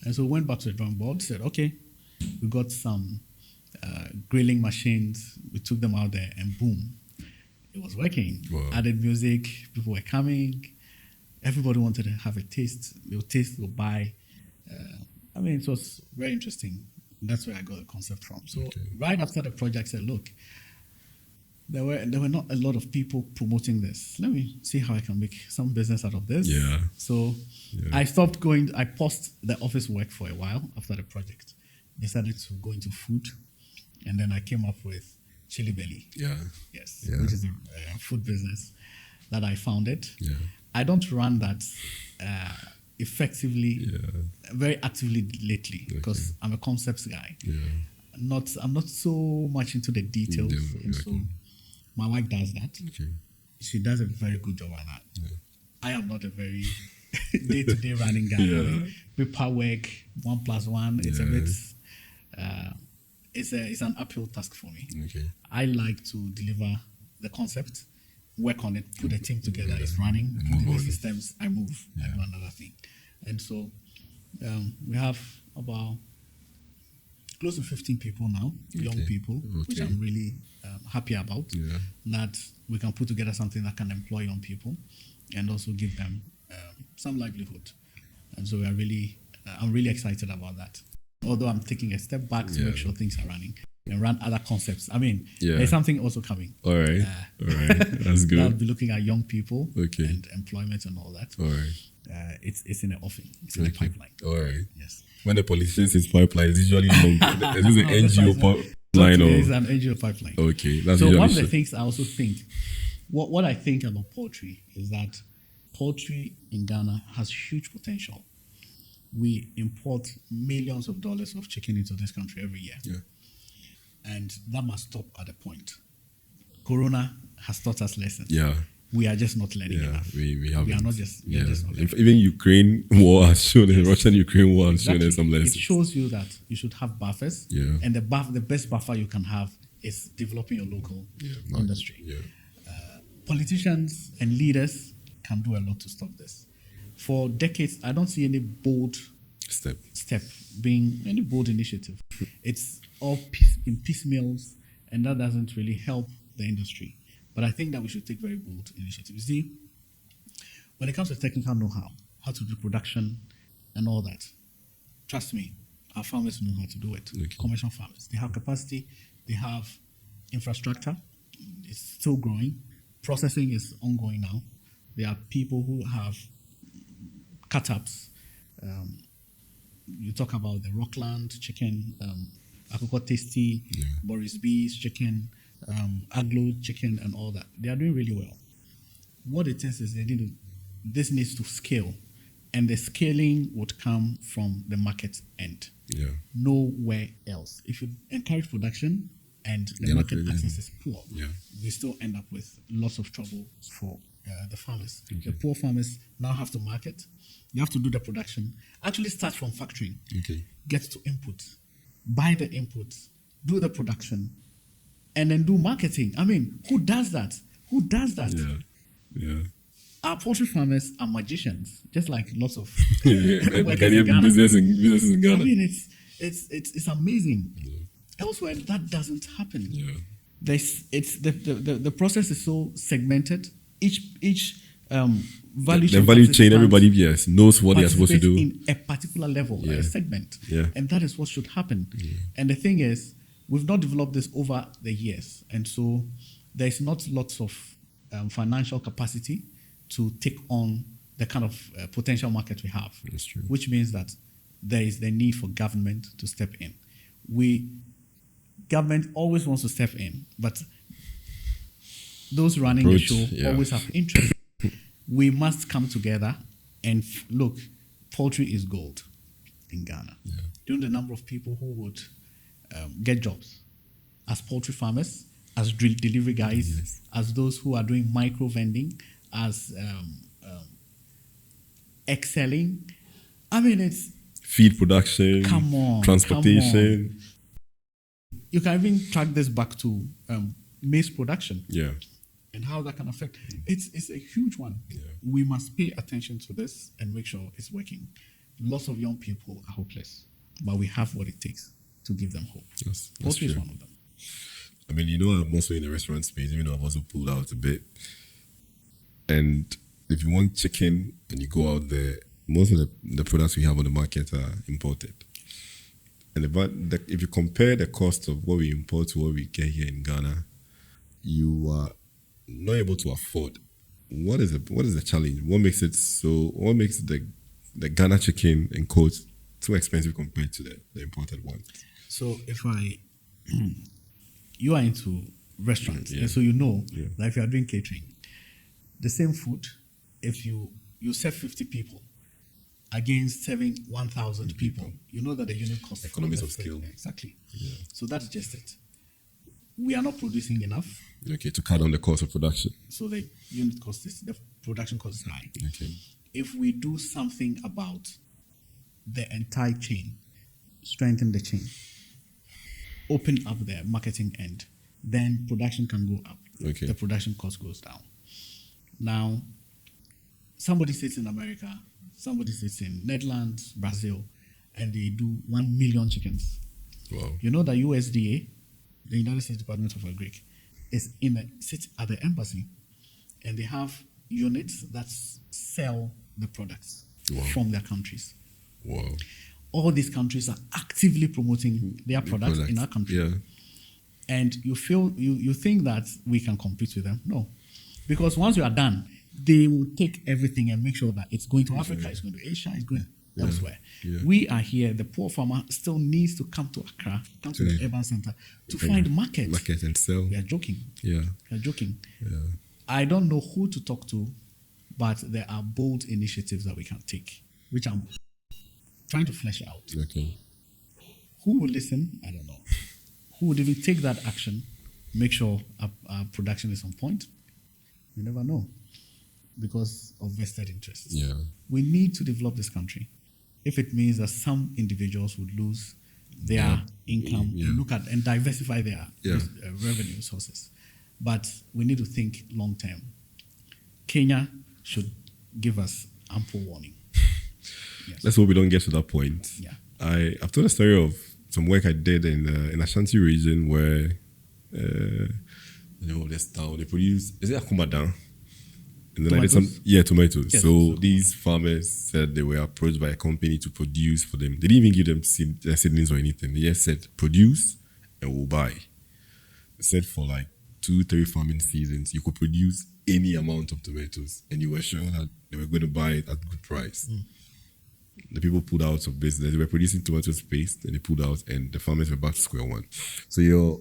And so we went back to the drawing board, said, okay, we got some grilling machines. We took them out there, and boom, it was working. Wow. Added music, people were coming. Everybody wanted to have a taste. They'll taste, they'll buy. It was very interesting. That's where I got the concept from. So right after the project, I said, look, there were not a lot of people promoting this. Let me see how I can make some business out of this. Yeah. So I stopped going. I paused the office work for a while after the project. Decided to go into food, and then I came up with Chili Belly. Yeah. Yes, Yeah. which is a food business that I founded. Yeah. I don't run that effectively, very actively lately because I'm a concepts guy. Yeah. I'm not so much into the details, and so my wife does that. Okay. She does a very good job at that. Yeah. I am not a very day-to-day running guy. Yeah. Paperwork, 1+1. It's a bit. It's an uphill task for me. Okay. I like to deliver the concept, work on it, put a team together. It's running. The systems. I move. I do another thing, and so we have about close to 15 people now, young people, which I'm really happy about. Yeah. That we can put together something that can employ young people and also give them some livelihood. And so I'm really excited about that. Although I'm taking a step back to make sure things are running and run other concepts. There's something also coming. All right. That's good. I'll be looking at young people Okay. and employment and all that. All right. It's in the offing. It's in the pipeline. All right. Yes. When the politician says pipeline, it's usually long. Is this an NGO pipeline? It's an NGO pipeline. Okay. That's So usually one of the things I also think, what I think about poultry is that poultry in Ghana has huge potential. We import millions of dollars of chicken into this country every year. Yeah. And that must stop at a point. Corona has taught us lessons. Yeah. We are just not learning Yeah. enough. We haven't. We are not just, we are just not learning. Even Ukraine war has shown us, Russian-Ukraine war has shown us some lessons. It shows you that you should have buffers. Yeah. And the best buffer you can have is developing your local industry. Yeah. Politicians and leaders can do a lot to stop this. For decades, I don't see any bold step being any bold initiative. It's all in piecemeals, and that doesn't really help the industry. But I think that we should take very bold initiatives. See, when it comes to technical know-how, how to do production and all that, trust me, our farmers know how to do it. Okay. Commercial farmers, they have capacity, they have infrastructure. It's still growing. Processing is ongoing now. There are people who have cut-ups. You talk about the Rockland chicken, Akoko Tasty, Boris B's chicken, Aglo chicken, and all that. They are doing really well. What it is this needs to scale, and the scaling would come from the market end. Yeah. Nowhere else. If you encourage production and the market access is poor, we still end up with lots of trouble for the farmers. Okay. The poor farmers now have to market. You have to do the production. Actually start from factory. Okay. Get to input. Buy the inputs. Do the production. And then do marketing. Who does that? Who does that? Yeah. Our poultry farmers are magicians, just like lots of businesses in Ghana. It's amazing. Elsewhere, that doesn't happen. Yeah. The process is so segmented. Each value chain, everybody knows what they are supposed to do in a particular level, a segment, and that is what should happen. And the thing is, we've not developed this over the years, and so there's not lots of financial capacity to take on the kind of potential market we have. That's true. Which means that there is the need for government to step in. Government always wants to step in, but those running the show always have interest. We must come together and look, poultry is gold in Ghana. Yeah. Do you know the number of people who would get jobs as poultry farmers, as delivery guys, as those who are doing micro vending, as excelling? It's feed production, transportation. You can even track this back to maize production. Yeah. And how that can affect. It's a huge one. Yeah. We must pay attention to this and make sure it's working. Lots of young people are hopeless, but we have what it takes to give them hope. That's Poultry is true. one of them. I mean, you know, I'm also in the restaurant space, even though I've also pulled out a bit. And if you want chicken and you go out there, most of the products we have on the market are imported. And if you compare the cost of what we import to what we get here in Ghana, you are not able to afford. What is the challenge? What makes the Ghana chicken in quotes too expensive compared to the imported one? So you are into restaurants, Yeah. and so you know Yeah. that if you are doing catering, the same food, if you serve 50 people against serving 1,000 people, you know that the unit cost Economies of scale. Exactly. So that's just it. We are not producing enough, Okay, to cut down the cost of production. so the unit cost is the production cost is high. Okay. If we do something about the entire chain, strengthen the chain, open up the marketing end, then production can go up. Okay. The production cost goes down. Now, somebody sits in America, somebody sits in Netherlands, Brazil, and they do 1 million chickens. Wow. You know that USDA, the United States Department of Agriculture, sits at the embassy, and they have units that sell the products Wow. from their countries. Wow. All these countries are actively promoting their products in our country. Yeah. And you think that we can compete with them? No. Because once you are done, they will take everything and make sure that it's going to Africa, it's going to Asia, it's going elsewhere. Yeah. We are here. The poor farmer still needs to come to Accra, come to the urban center to find market. Market and sell. We are joking. Yeah. We are joking. Yeah. I don't know who to talk to, but there are bold initiatives that we can take, which I'm trying to flesh out. Okay. Who will listen? I don't know. Who would even take that action, make sure our production is on point? You never know, because of vested interests. Yeah. We need to develop this country. If it means that some individuals would lose their income, look at and diversify their revenue sources. But we need to think long term. Kenya should give us ample warning. Yes. Let's hope we don't get to that point. Yeah. I've told a story of some work I did in Ashanti region where the name of this town, they produce, is it Akumadan? And then Tomatoes? Tomatoes. Yes, so so these farmers said they were approached by a company to produce for them. They didn't even give them seedlings or anything. They just said, produce and we'll buy. They said for like 2-3 farming seasons, you could produce any amount of tomatoes and you were sure that they were going to buy it at good price. The people pulled out of business. They were producing tomatoes paste and they pulled out and the farmers were back to square one. So your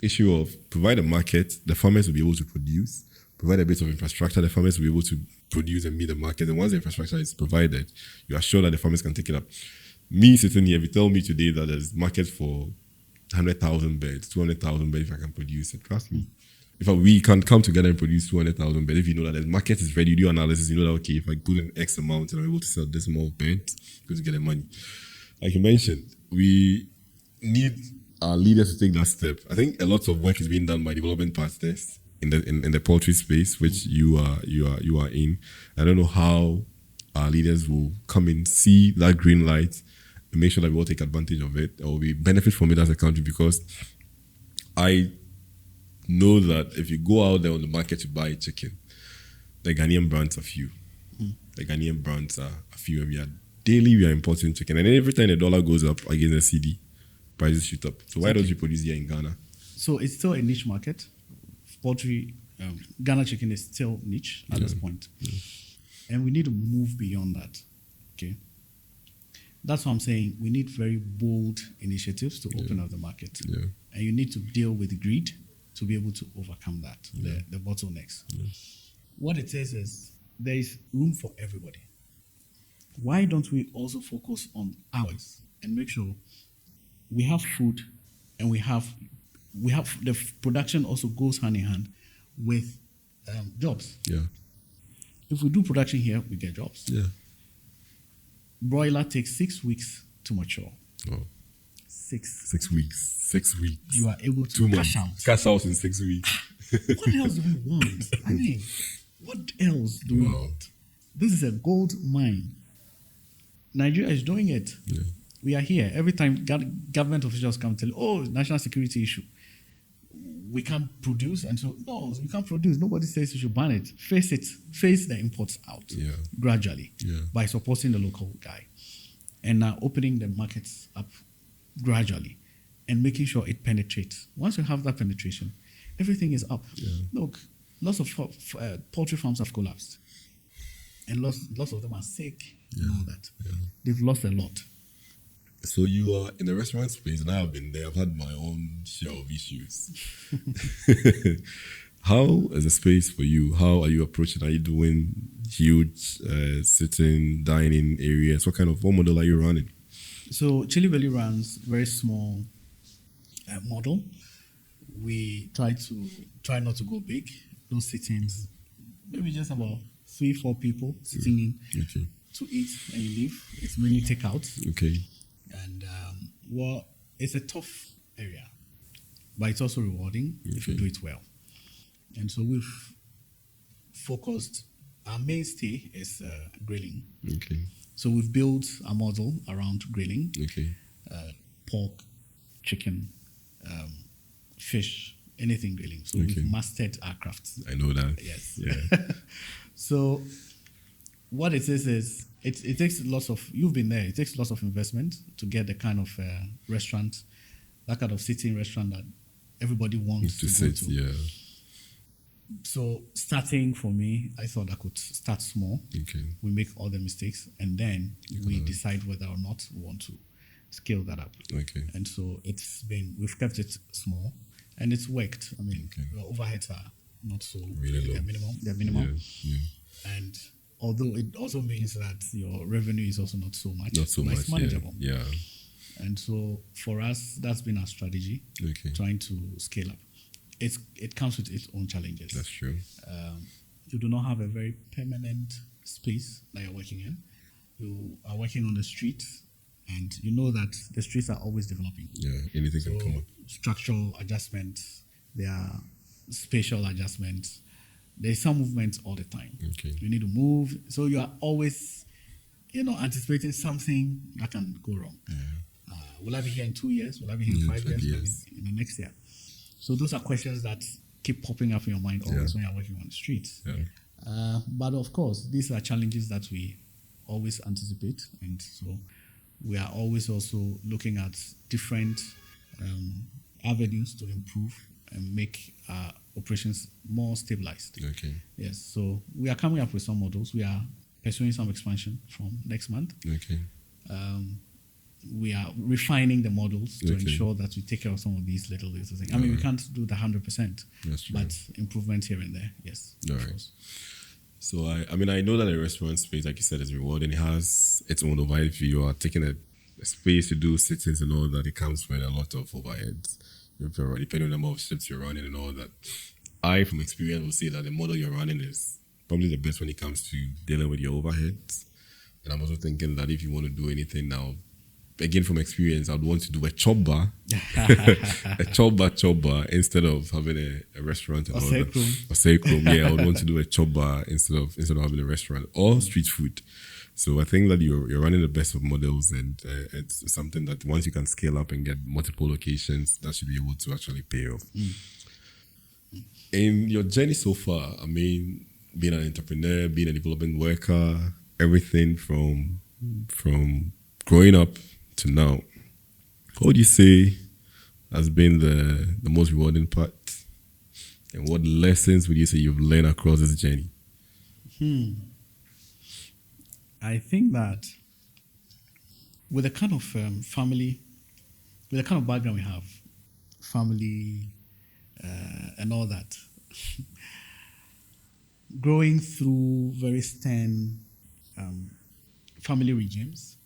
issue of provide a market, the farmers will be able to produce, provide a bit of infrastructure, the farmers will be able to produce and meet the market. And once the infrastructure is provided, you are sure that the farmers can take it up. Me sitting here, if you tell me today that there's market for 100,000 beds, 200,000 beds, if I can produce it, trust me. If we can come together and produce 200,000 beds, if you know that the market is ready, you do analysis, you know that, okay, if I put in X amount and I'm able to sell this amount of beds, I'm going to get the money. Like you mentioned, we need our leaders to take that step. I think a lot of work is being done by development partners in the poultry space, which you are in. I don't know how our leaders will come and see that green light and make sure that we all take advantage of it or we benefit from it as a country, because I know that if you go out there on the market to buy chicken, the Ghanaian brands are few. The Ghanaian brands are a few, and we are importing chicken. And every time the dollar goes up against the CD, prices shoot up. So why don't you produce here in Ghana? So it's still a niche market. Poultry, Ghana chicken is still niche at this point. And we need to move beyond that. Okay. That's what I'm saying. We need very bold initiatives to open up the market. Yeah. And you need to deal with greed to be able to overcome that, the bottlenecks. What it says is there is room for everybody. Why don't we also focus on ours and make sure we have food and we have the production also goes hand in hand with jobs. Yeah. If we do production here, we get jobs. Yeah. Broiler takes 6 weeks to mature. Oh. 6 weeks. 6 weeks. You are able to 2 cash months. out. Cash out in 6 weeks. What else do we want? I mean, what else do we want? This is a gold mine. Nigeria is doing it. We are here. Every time government officials come tell you, oh, national security issue. we can't produce, and so no, you can't produce. Nobody says you should ban it. Phase the imports out gradually by supporting the local guy, and now opening the markets up gradually, and making sure it penetrates. Once you have that penetration, everything is up. Look, lots of poultry farms have collapsed, and lots of them are sick and all that. They've lost a lot. So you are in the restaurant space, and I've been there. I've had my own share of issues. How is the space for you? How are you approaching? Are you doing huge sitting, dining areas? What model are you running? So Chili Belly runs very small model. We try not to go big. Those sittings, maybe just about 3-4 people sitting in to eat and you leave. It's mainly takeout. Okay. And it's a tough area, but it's also rewarding if you do it well. And so we've focused. Our mainstay is grilling. Okay. So we've built a model around grilling. Okay. Pork, chicken, fish, anything grilling. So we've mastered our crafts. I know that. Yes. Yeah. So what it is it takes lots of, you've been there, it takes lots of investment to get the kind of restaurant, that kind of sitting restaurant that everybody wants to go to. Yeah. So starting for me, I thought I could start small. Okay. We make all the mistakes and then we decide whether or not we want to scale that up. Okay. And so we've kept it small and it's worked. I mean, the overheads are not so really low. They're minimal. Yeah. And although it also means that your revenue is also not so much. Not so much. It's manageable. Yeah. And so for us, that's been our strategy. Okay. Trying to scale up. It comes with its own challenges. That's true. You do not have a very permanent space that you're working in. You are working on the streets, and you know that the streets are always developing. Yeah, anything can come up. Structural adjustments, there are spatial adjustments. There's some movement all the time. Okay. You need to move. So you are always, anticipating something that can go wrong. Yeah. Will I be here in 2 years? Will I be here in 5 years? Will I be in the next year? So those are questions that keep popping up in your mind always when you're working on the streets. Yeah. But of course, these are challenges that we always anticipate. And so we are always also looking at different avenues to improve and make our operations more stabilized. Okay. Yes. So we are coming up with some models. We are pursuing some expansion from next month. Okay. We are refining the models to ensure that we take care of some of these little things. I mean, we can't do the 100%, but improvement here and there, yes. All right. So, I know that the restaurant space, like you said, is rewarding. It has its own overhead. If you are taking a space to do sittings and all that, it comes with a lot of overheads, depending on the number of shifts you're running and all that. I, from experience, will say that the model you're running is probably the best when it comes to dealing with your overheads. And I'm also thinking that if you want to do anything now, again, from experience, I'd want to do a chop bar, a chop bar, instead of having a restaurant and all that. Or sacrum. Yeah, I would want to do a chop bar instead of having a restaurant or street food. So I think that you're running the best of models, and it's something that once you can scale up and get multiple locations, that should be able to actually pay off. In your journey so far, I mean, being an entrepreneur, being a development worker, everything from growing up to now, what would you say has been the most rewarding part? And what lessons would you say you've learned across this journey? I think that with the kind of family, with the kind of background we have, family and all that, growing through very stern family regimes.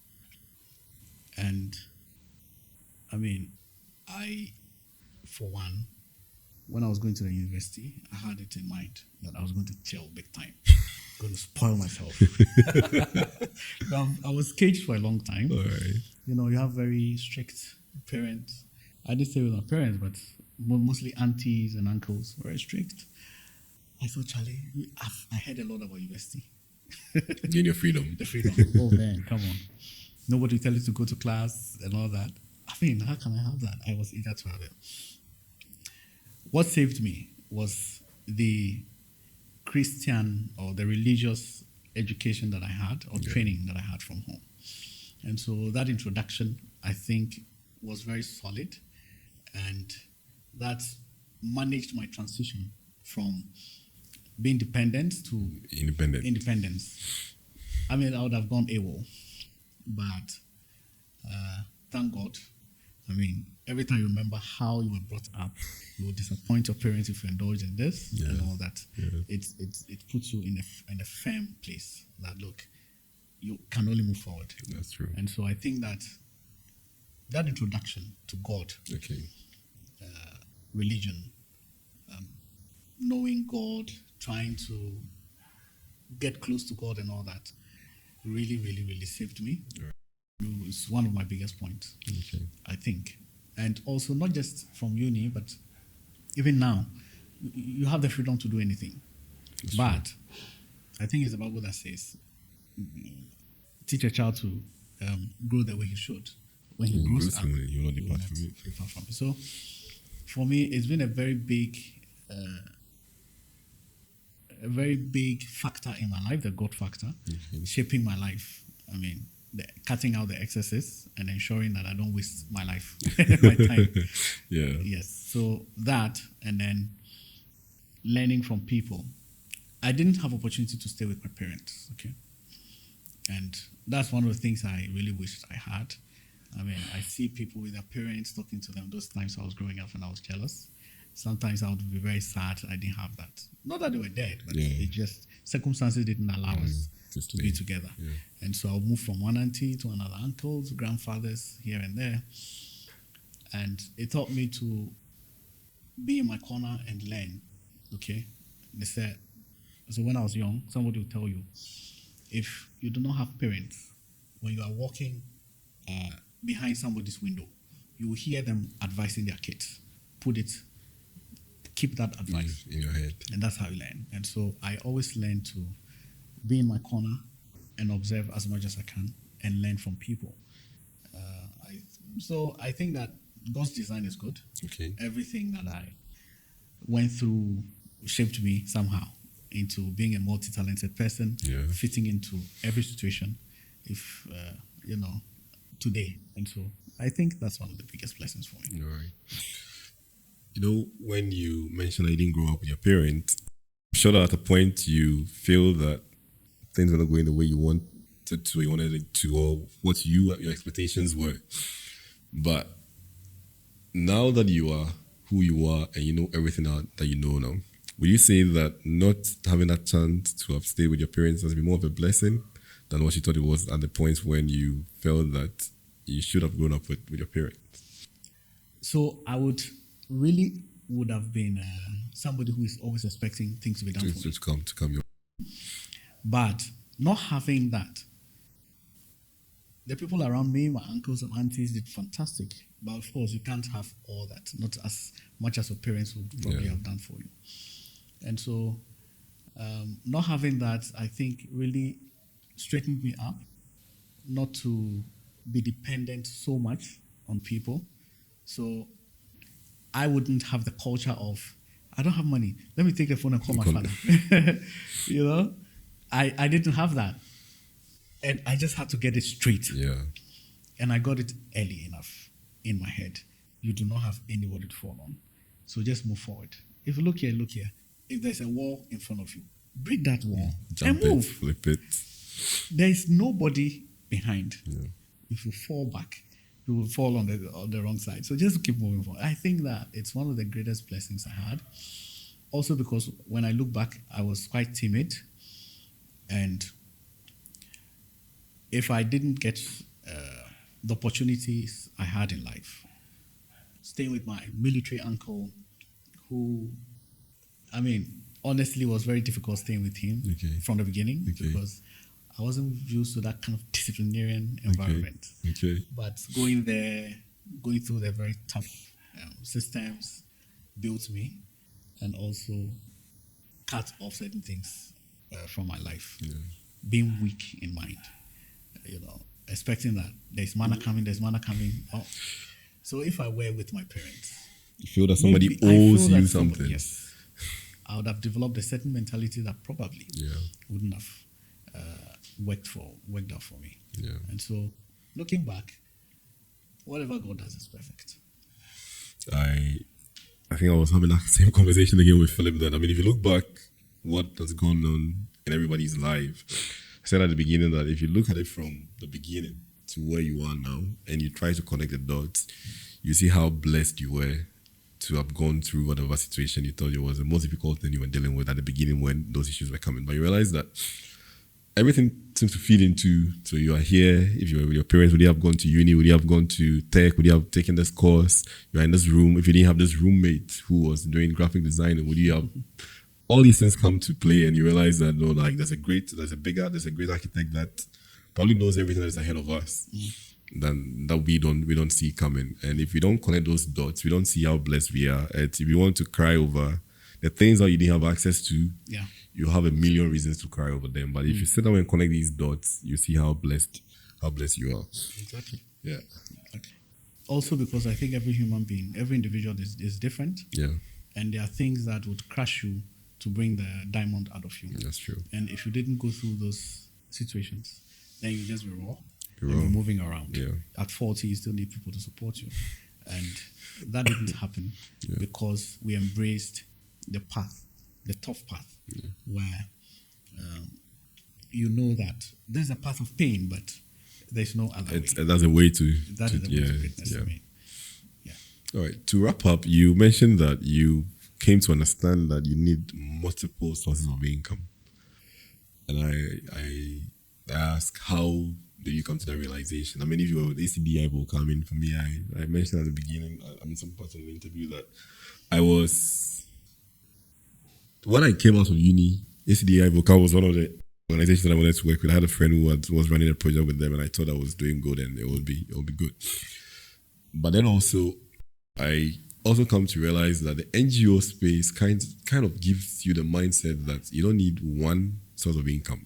And I mean, for one, when I was going to the university, I had it in mind that I was going to chill big time. Going to spoil myself. I was caged for a long time. All right. You have very strict parents. I didn't say with my parents, but mostly aunties and uncles, very strict. I thought, Charlie, I heard a lot about university. Gain your freedom. The freedom. Oh man, come on. Nobody tell you to go to class and all that. I mean, how can I have that? I was eager to have it. what saved me was the Christian or the religious education that I had or training that I had from home. And so that introduction, I think, was very solid, and that managed my transition from being dependent to Independent. independence. I mean, I would have gone AWOL, but thank God. I mean, every time you remember how you were brought up, you will disappoint your parents if you indulge in this and all that. Yeah. It puts you in a firm place that, look, you can only move forward. That's true. And so I think that that introduction to God, Okay. religion, knowing God, trying to get close to God and all that, really, really, really saved me. It's one of my biggest points, Okay. I think. And also not just from uni, but even now, you have the freedom to do anything. But I think it's the Bible that says, teach a child to grow the way he should. When he grows up, you will not he will depart not from it. depart from it. So for me, it's been a very big factor in my life, the God factor, shaping my life. I mean, cutting out the excesses and ensuring that I don't waste my life, my time. Yeah. Yes. So that, and then learning from people. I didn't have opportunity to stay with my parents. Okay. And that's one of the things I really wished I had. I mean, I see people with their parents, talking to them. Those times I was growing up and I was jealous. Sometimes I would be very sad I didn't have that. Not that they were dead, but it just, circumstances didn't allow us to be together. Yeah. And so I'll move from one auntie to another uncle, to grandfathers here and there. And it taught me to be in my corner and learn. Okay? They said, so when I was young, somebody will tell you, if you do not have parents, when you are walking behind somebody's window, you will hear them advising their kids. Keep that advice in your head. And that's how you learn. And so I always learn to be in my corner and observe as much as I can and learn from people. So I think that God's design is good. Okay. Everything that I went through shaped me somehow into being a multi-talented person, fitting into every situation, today. And so I think that's one of the biggest blessings for me. All right. You know, when you mentioned that you didn't grow up with your parents, I'm sure that at a point you feel that things are not going the way you wanted it to, or what your expectations were. But now that you are who you are and you know everything that you know now, would you say that not having that chance to have stayed with your parents has been more of a blessing than what you thought it was at the points when you felt that you should have grown up with your parents? So I would have been somebody who is always expecting things to be done for me. To come your But not having that, the people around me, my uncles and aunties, did fantastic. But of course, you can't have all that, not as much as your parents would probably have done for you. And so, not having that, I think, really straightened me up, not to be dependent so much on people. So I wouldn't have the culture of, I don't have money, let me take the phone and call my father. I didn't have that. And I just had to get it straight. Yeah. And I got it early enough in my head. You do not have anybody to fall on. So just move forward. If you look here. If there's a wall in front of you, break that wall Jump and move. Flip it. There is nobody behind. Yeah. If you fall back, you will fall on the wrong side. So just keep moving forward. I think that it's one of the greatest blessings I had. Also because when I look back, I was quite timid. And if I didn't get the opportunities I had in life, staying with my military uncle, who, I mean, honestly was very difficult staying with him from the beginning because I wasn't used to that kind of disciplinarian environment. But going through the very tough systems built me and also cut off certain things from my life. Yeah. Being weak in mind, expecting that there's manna coming. Oh. So if I were with my parents, You feel that somebody Maybe I owes feel you that something. yes, I would have developed a certain mentality that probably Yeah. wouldn't have worked out for me. Yeah. And so, looking back, whatever God does is perfect. I think I was having that same conversation again with Philip then. I mean, if you look back, what has gone on in everybody's life, I said at the beginning that if you look at it from the beginning to where you are now and you try to connect the dots, you see how blessed you were to have gone through whatever situation you thought it was the most difficult thing you were dealing with at the beginning when those issues were coming. But you realize that everything seems to feed into, so you are here. If you were with your parents, would you have gone to uni? Would you have gone to tech? Would you have taken this course? You are in this room. If you didn't have this roommate who was doing graphic design, would you have all these things come to play? And you realize that no, like there's a great architect that probably knows everything that is ahead of us. Than that we don't see coming. And if we don't connect those dots, we don't see how blessed we are. And if you want to cry over the things that you didn't have access to, Yeah. you have a million reasons to cry over them. But if you sit down and connect these dots, you see how blessed you are. Exactly. Yeah. Also, because I think every human being, every individual is different. Yeah. And there are things that would crush you to bring the diamond out of you. That's true. And if you didn't go through those situations, then you just be raw. You're And wrong. be moving around. Yeah. At 40, you still need people to support you. And that didn't happen because we embraced the path, the tough path, where you know that there's a path of pain, but there's no other way. That's a way to That is the way yeah, to greatness yeah. for me. Yeah. All right. To wrap up, you mentioned that you came to understand that you need multiple sources of income. And I ask, how did you come to that realization? I mean, if you were with ACDI vocal, I mean, for me, I mentioned at the beginning, I mean, some parts of the interview that when I came out of uni, ACDI vocal was one of the organizations that I wanted to work with. I had a friend who was running a project with them, and I thought I was doing good and it would be good. But then also, I also come to realize that the NGO space kind of gives you the mindset that you don't need one source of income.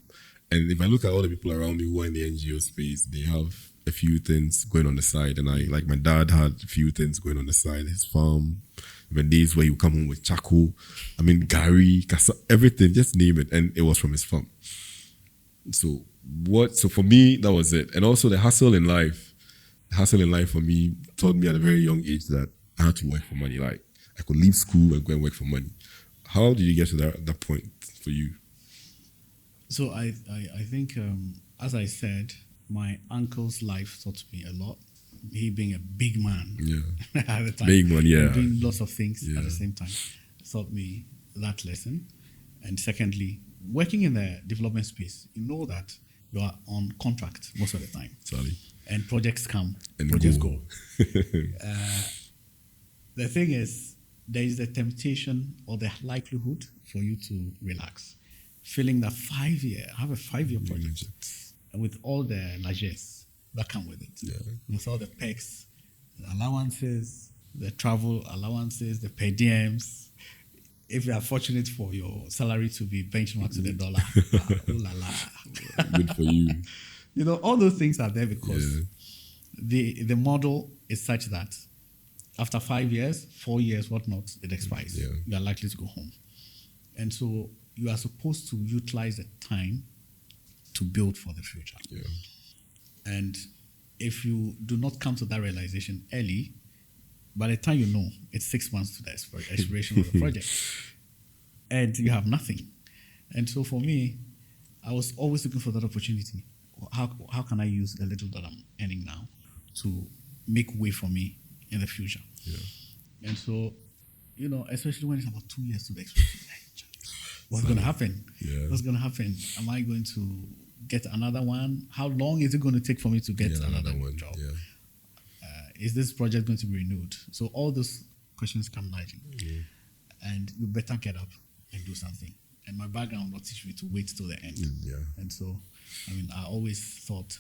And if I look at all the people around me who are in the NGO space, they have a few things going on the side. And like my dad had a few things going on the side, his farm, even days where you come home with charcoal, I mean, Gary, everything, just name it. And it was from his farm. So for me, that was it. And also the hustle in life for me taught me at a very young age that I had to work for money. Like I could leave school and go and work for money. How did you get to that point for you? So I think, as I said, my uncle's life taught me a lot. He being a big man at the time. Big man, yeah. And doing lots of things at the same time taught me that lesson. And secondly, working in the development space, you know that you are on contract most of the time. Sorry. And projects come, And projects go. go. The thing is, there is the temptation or the likelihood for you to relax. Feeling that I have a 5-year project with all the largesse that come with it. Yeah. With all the perks, the allowances, the travel allowances, the per diems. If you are fortunate for your salary to be benchmarked to the dollar, ooh la la. Good for you. You know, all those things are there because the model is such that after 5 years, 4 years, whatnot, it expires. Yeah. You are likely to go home. And so you are supposed to utilize the time to build for the future. Yeah. And if you do not come to that realization early, by the time you know, it's 6 months to the expiration of the project. And you have nothing. And so for me, I was always looking for that opportunity. How can I use the little that I'm earning now to make way for me in the future? Yeah. And so, you know, especially when it's about 2 years to the expiration, what's going to happen? Yeah. What's going to happen? Am I going to get another one? How long is it going to take for me to get another one job? Yeah. Is this project going to be renewed? So all those questions come knocking. Yeah. And you better get up and do something. And my background will teach me to wait till the end. Yeah. And so, I mean, I always thought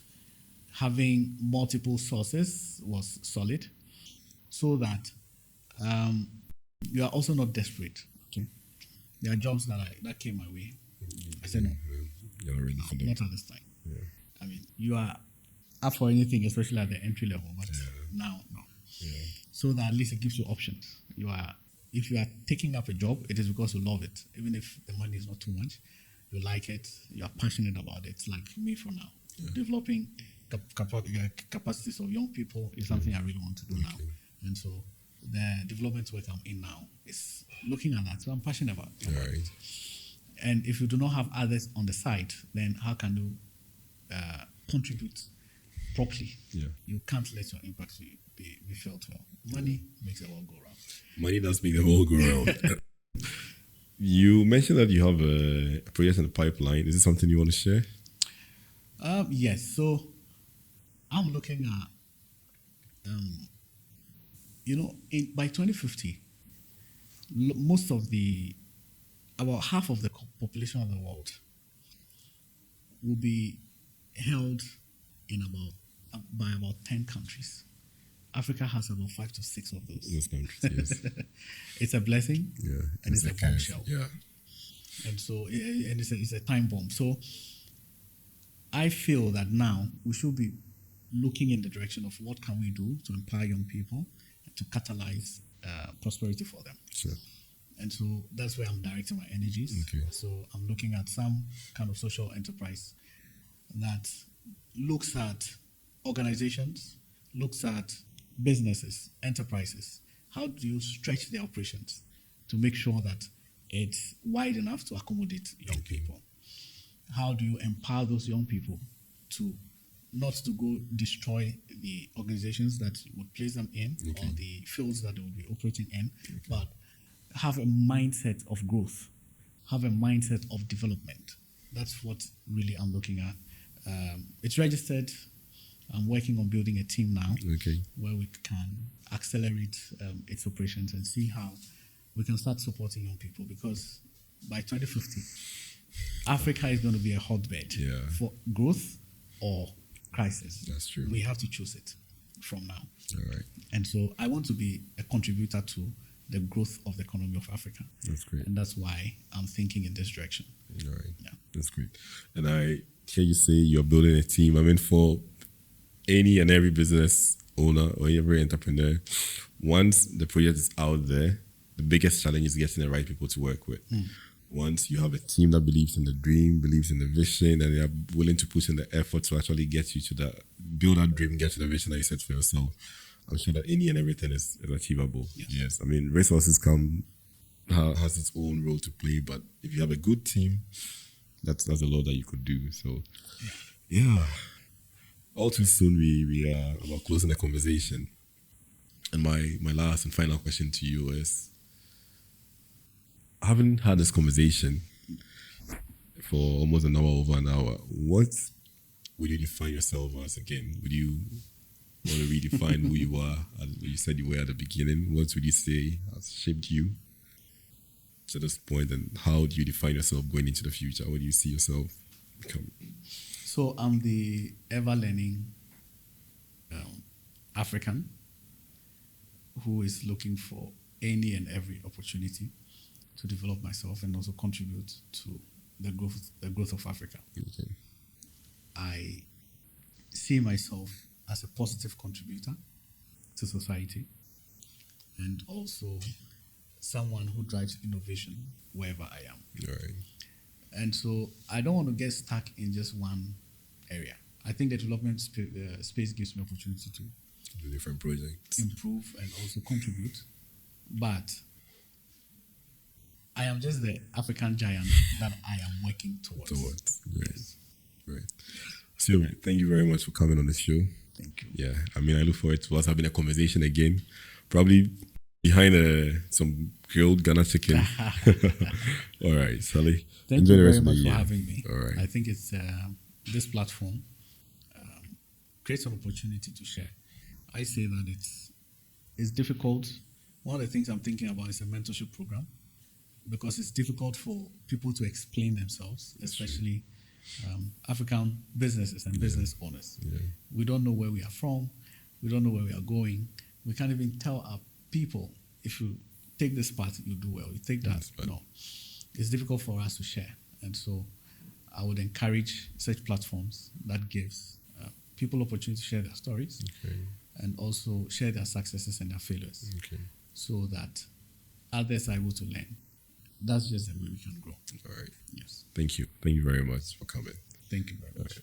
having multiple sources was solid so that you are also not desperate. Okay. There are jobs that came my way. I said, no, You're not ready for them. not at this time. Yeah. I mean, you are up for anything, especially at the entry level, but now, no. Yeah. so that at least it gives you options. If you are taking up a job, it is because you love it, even if the money is not too much. You like it, you are passionate about it. Like me for now, developing capacities of young people is something I really want to do now, and so the development work I'm in now is looking at that. So I'm passionate about it. All right. And if you do not have others on the side, then how can you contribute properly? Yeah. You can't let your impact be felt well. Money makes the world go round. Money does make the world go round. You mentioned that you have a project in the pipeline. Is it something you want to share? Yes. So I'm looking at, by 2050, about half of the population of the world will be held by about 10 countries. Africa has about 5 to 6 of those countries. Yes. It's a blessing, and it's a bombshell. Yeah. And so, and it's a time bomb. So, I feel that now we should be looking in the direction of what can we do to empower young people and to catalyze prosperity for them. Sure. And so that's where I'm directing my energies. Okay. So I'm looking at some kind of social enterprise that looks at organizations, looks at businesses, enterprises. How do you stretch their operations to make sure that it's wide enough to accommodate young people? How do you empower those young people to not to go destroy the organizations that you would place them in or the fields that they would be operating in, but have a mindset of growth, have a mindset of development. That's what really I'm looking at. It's registered. I'm working on building a team now where we can accelerate its operations and see how we can start supporting young people, because by 2050, Africa is going to be a hotbed for growth or crisis. That's true. We have to choose it from now. All right. And so I want to be a contributor to the growth of the economy of Africa. That's great. And that's why I'm thinking in this direction. All right. Yeah. That's great. And I hear you say you're building a team. I mean, for any and every business owner or every entrepreneur, once the project is out there, the biggest challenge is getting the right people to work with. Once you have a team that believes in the dream, believes in the vision, and they are willing to put in the effort to actually get you to that, build that dream, get to the vision that you set for yourself, I'm sure that any and everything is achievable. Yes. I mean, resources has its own role to play, but if you have a good team, that's a lot that you could do. So, yeah. All too soon, we are about closing the conversation. And my last and final question to you is, having had this conversation for almost an hour, over an hour, what would you define yourself as again? Would you want to redefine who you are, as you said you were at the beginning? What would you say has shaped you to this point, and how do you define yourself going into the future? What do you see yourself becoming? So I'm the ever-learning African who is looking for any and every opportunity to develop myself and also contribute to the growth of Africa. Okay. I see myself as a positive contributor to society, and also someone who drives innovation wherever I am. Right. And so I don't want to get stuck in just one area. I think the development space gives me opportunity to Do different projects. improve and also contribute. But I am just the African giant that I am working towards. Yes. Right. So, thank you very much for coming on the show. Thank you. Yeah, I mean, I look forward to us having a conversation again, probably behind some grilled Ghana chicken. All right, Sally. Thank you very much for having me. All right. I think it's this platform creates an opportunity to share. I say that it's difficult. One of the things I'm thinking about is a mentorship program, because it's difficult for people to explain themselves, especially African businesses and business owners. Yeah. We don't know where we are from. We don't know where we are going. We can't even tell our people, if you take this path, you do well. You take that, no. It's difficult for us to share. And so I would encourage such platforms that gives people opportunity to share their stories. Okay. and also share their successes and their failures Okay. so that others are able to learn. That's just the way we can grow. All right. Yes. Thank you. Thank you very much for coming. Thank you very much.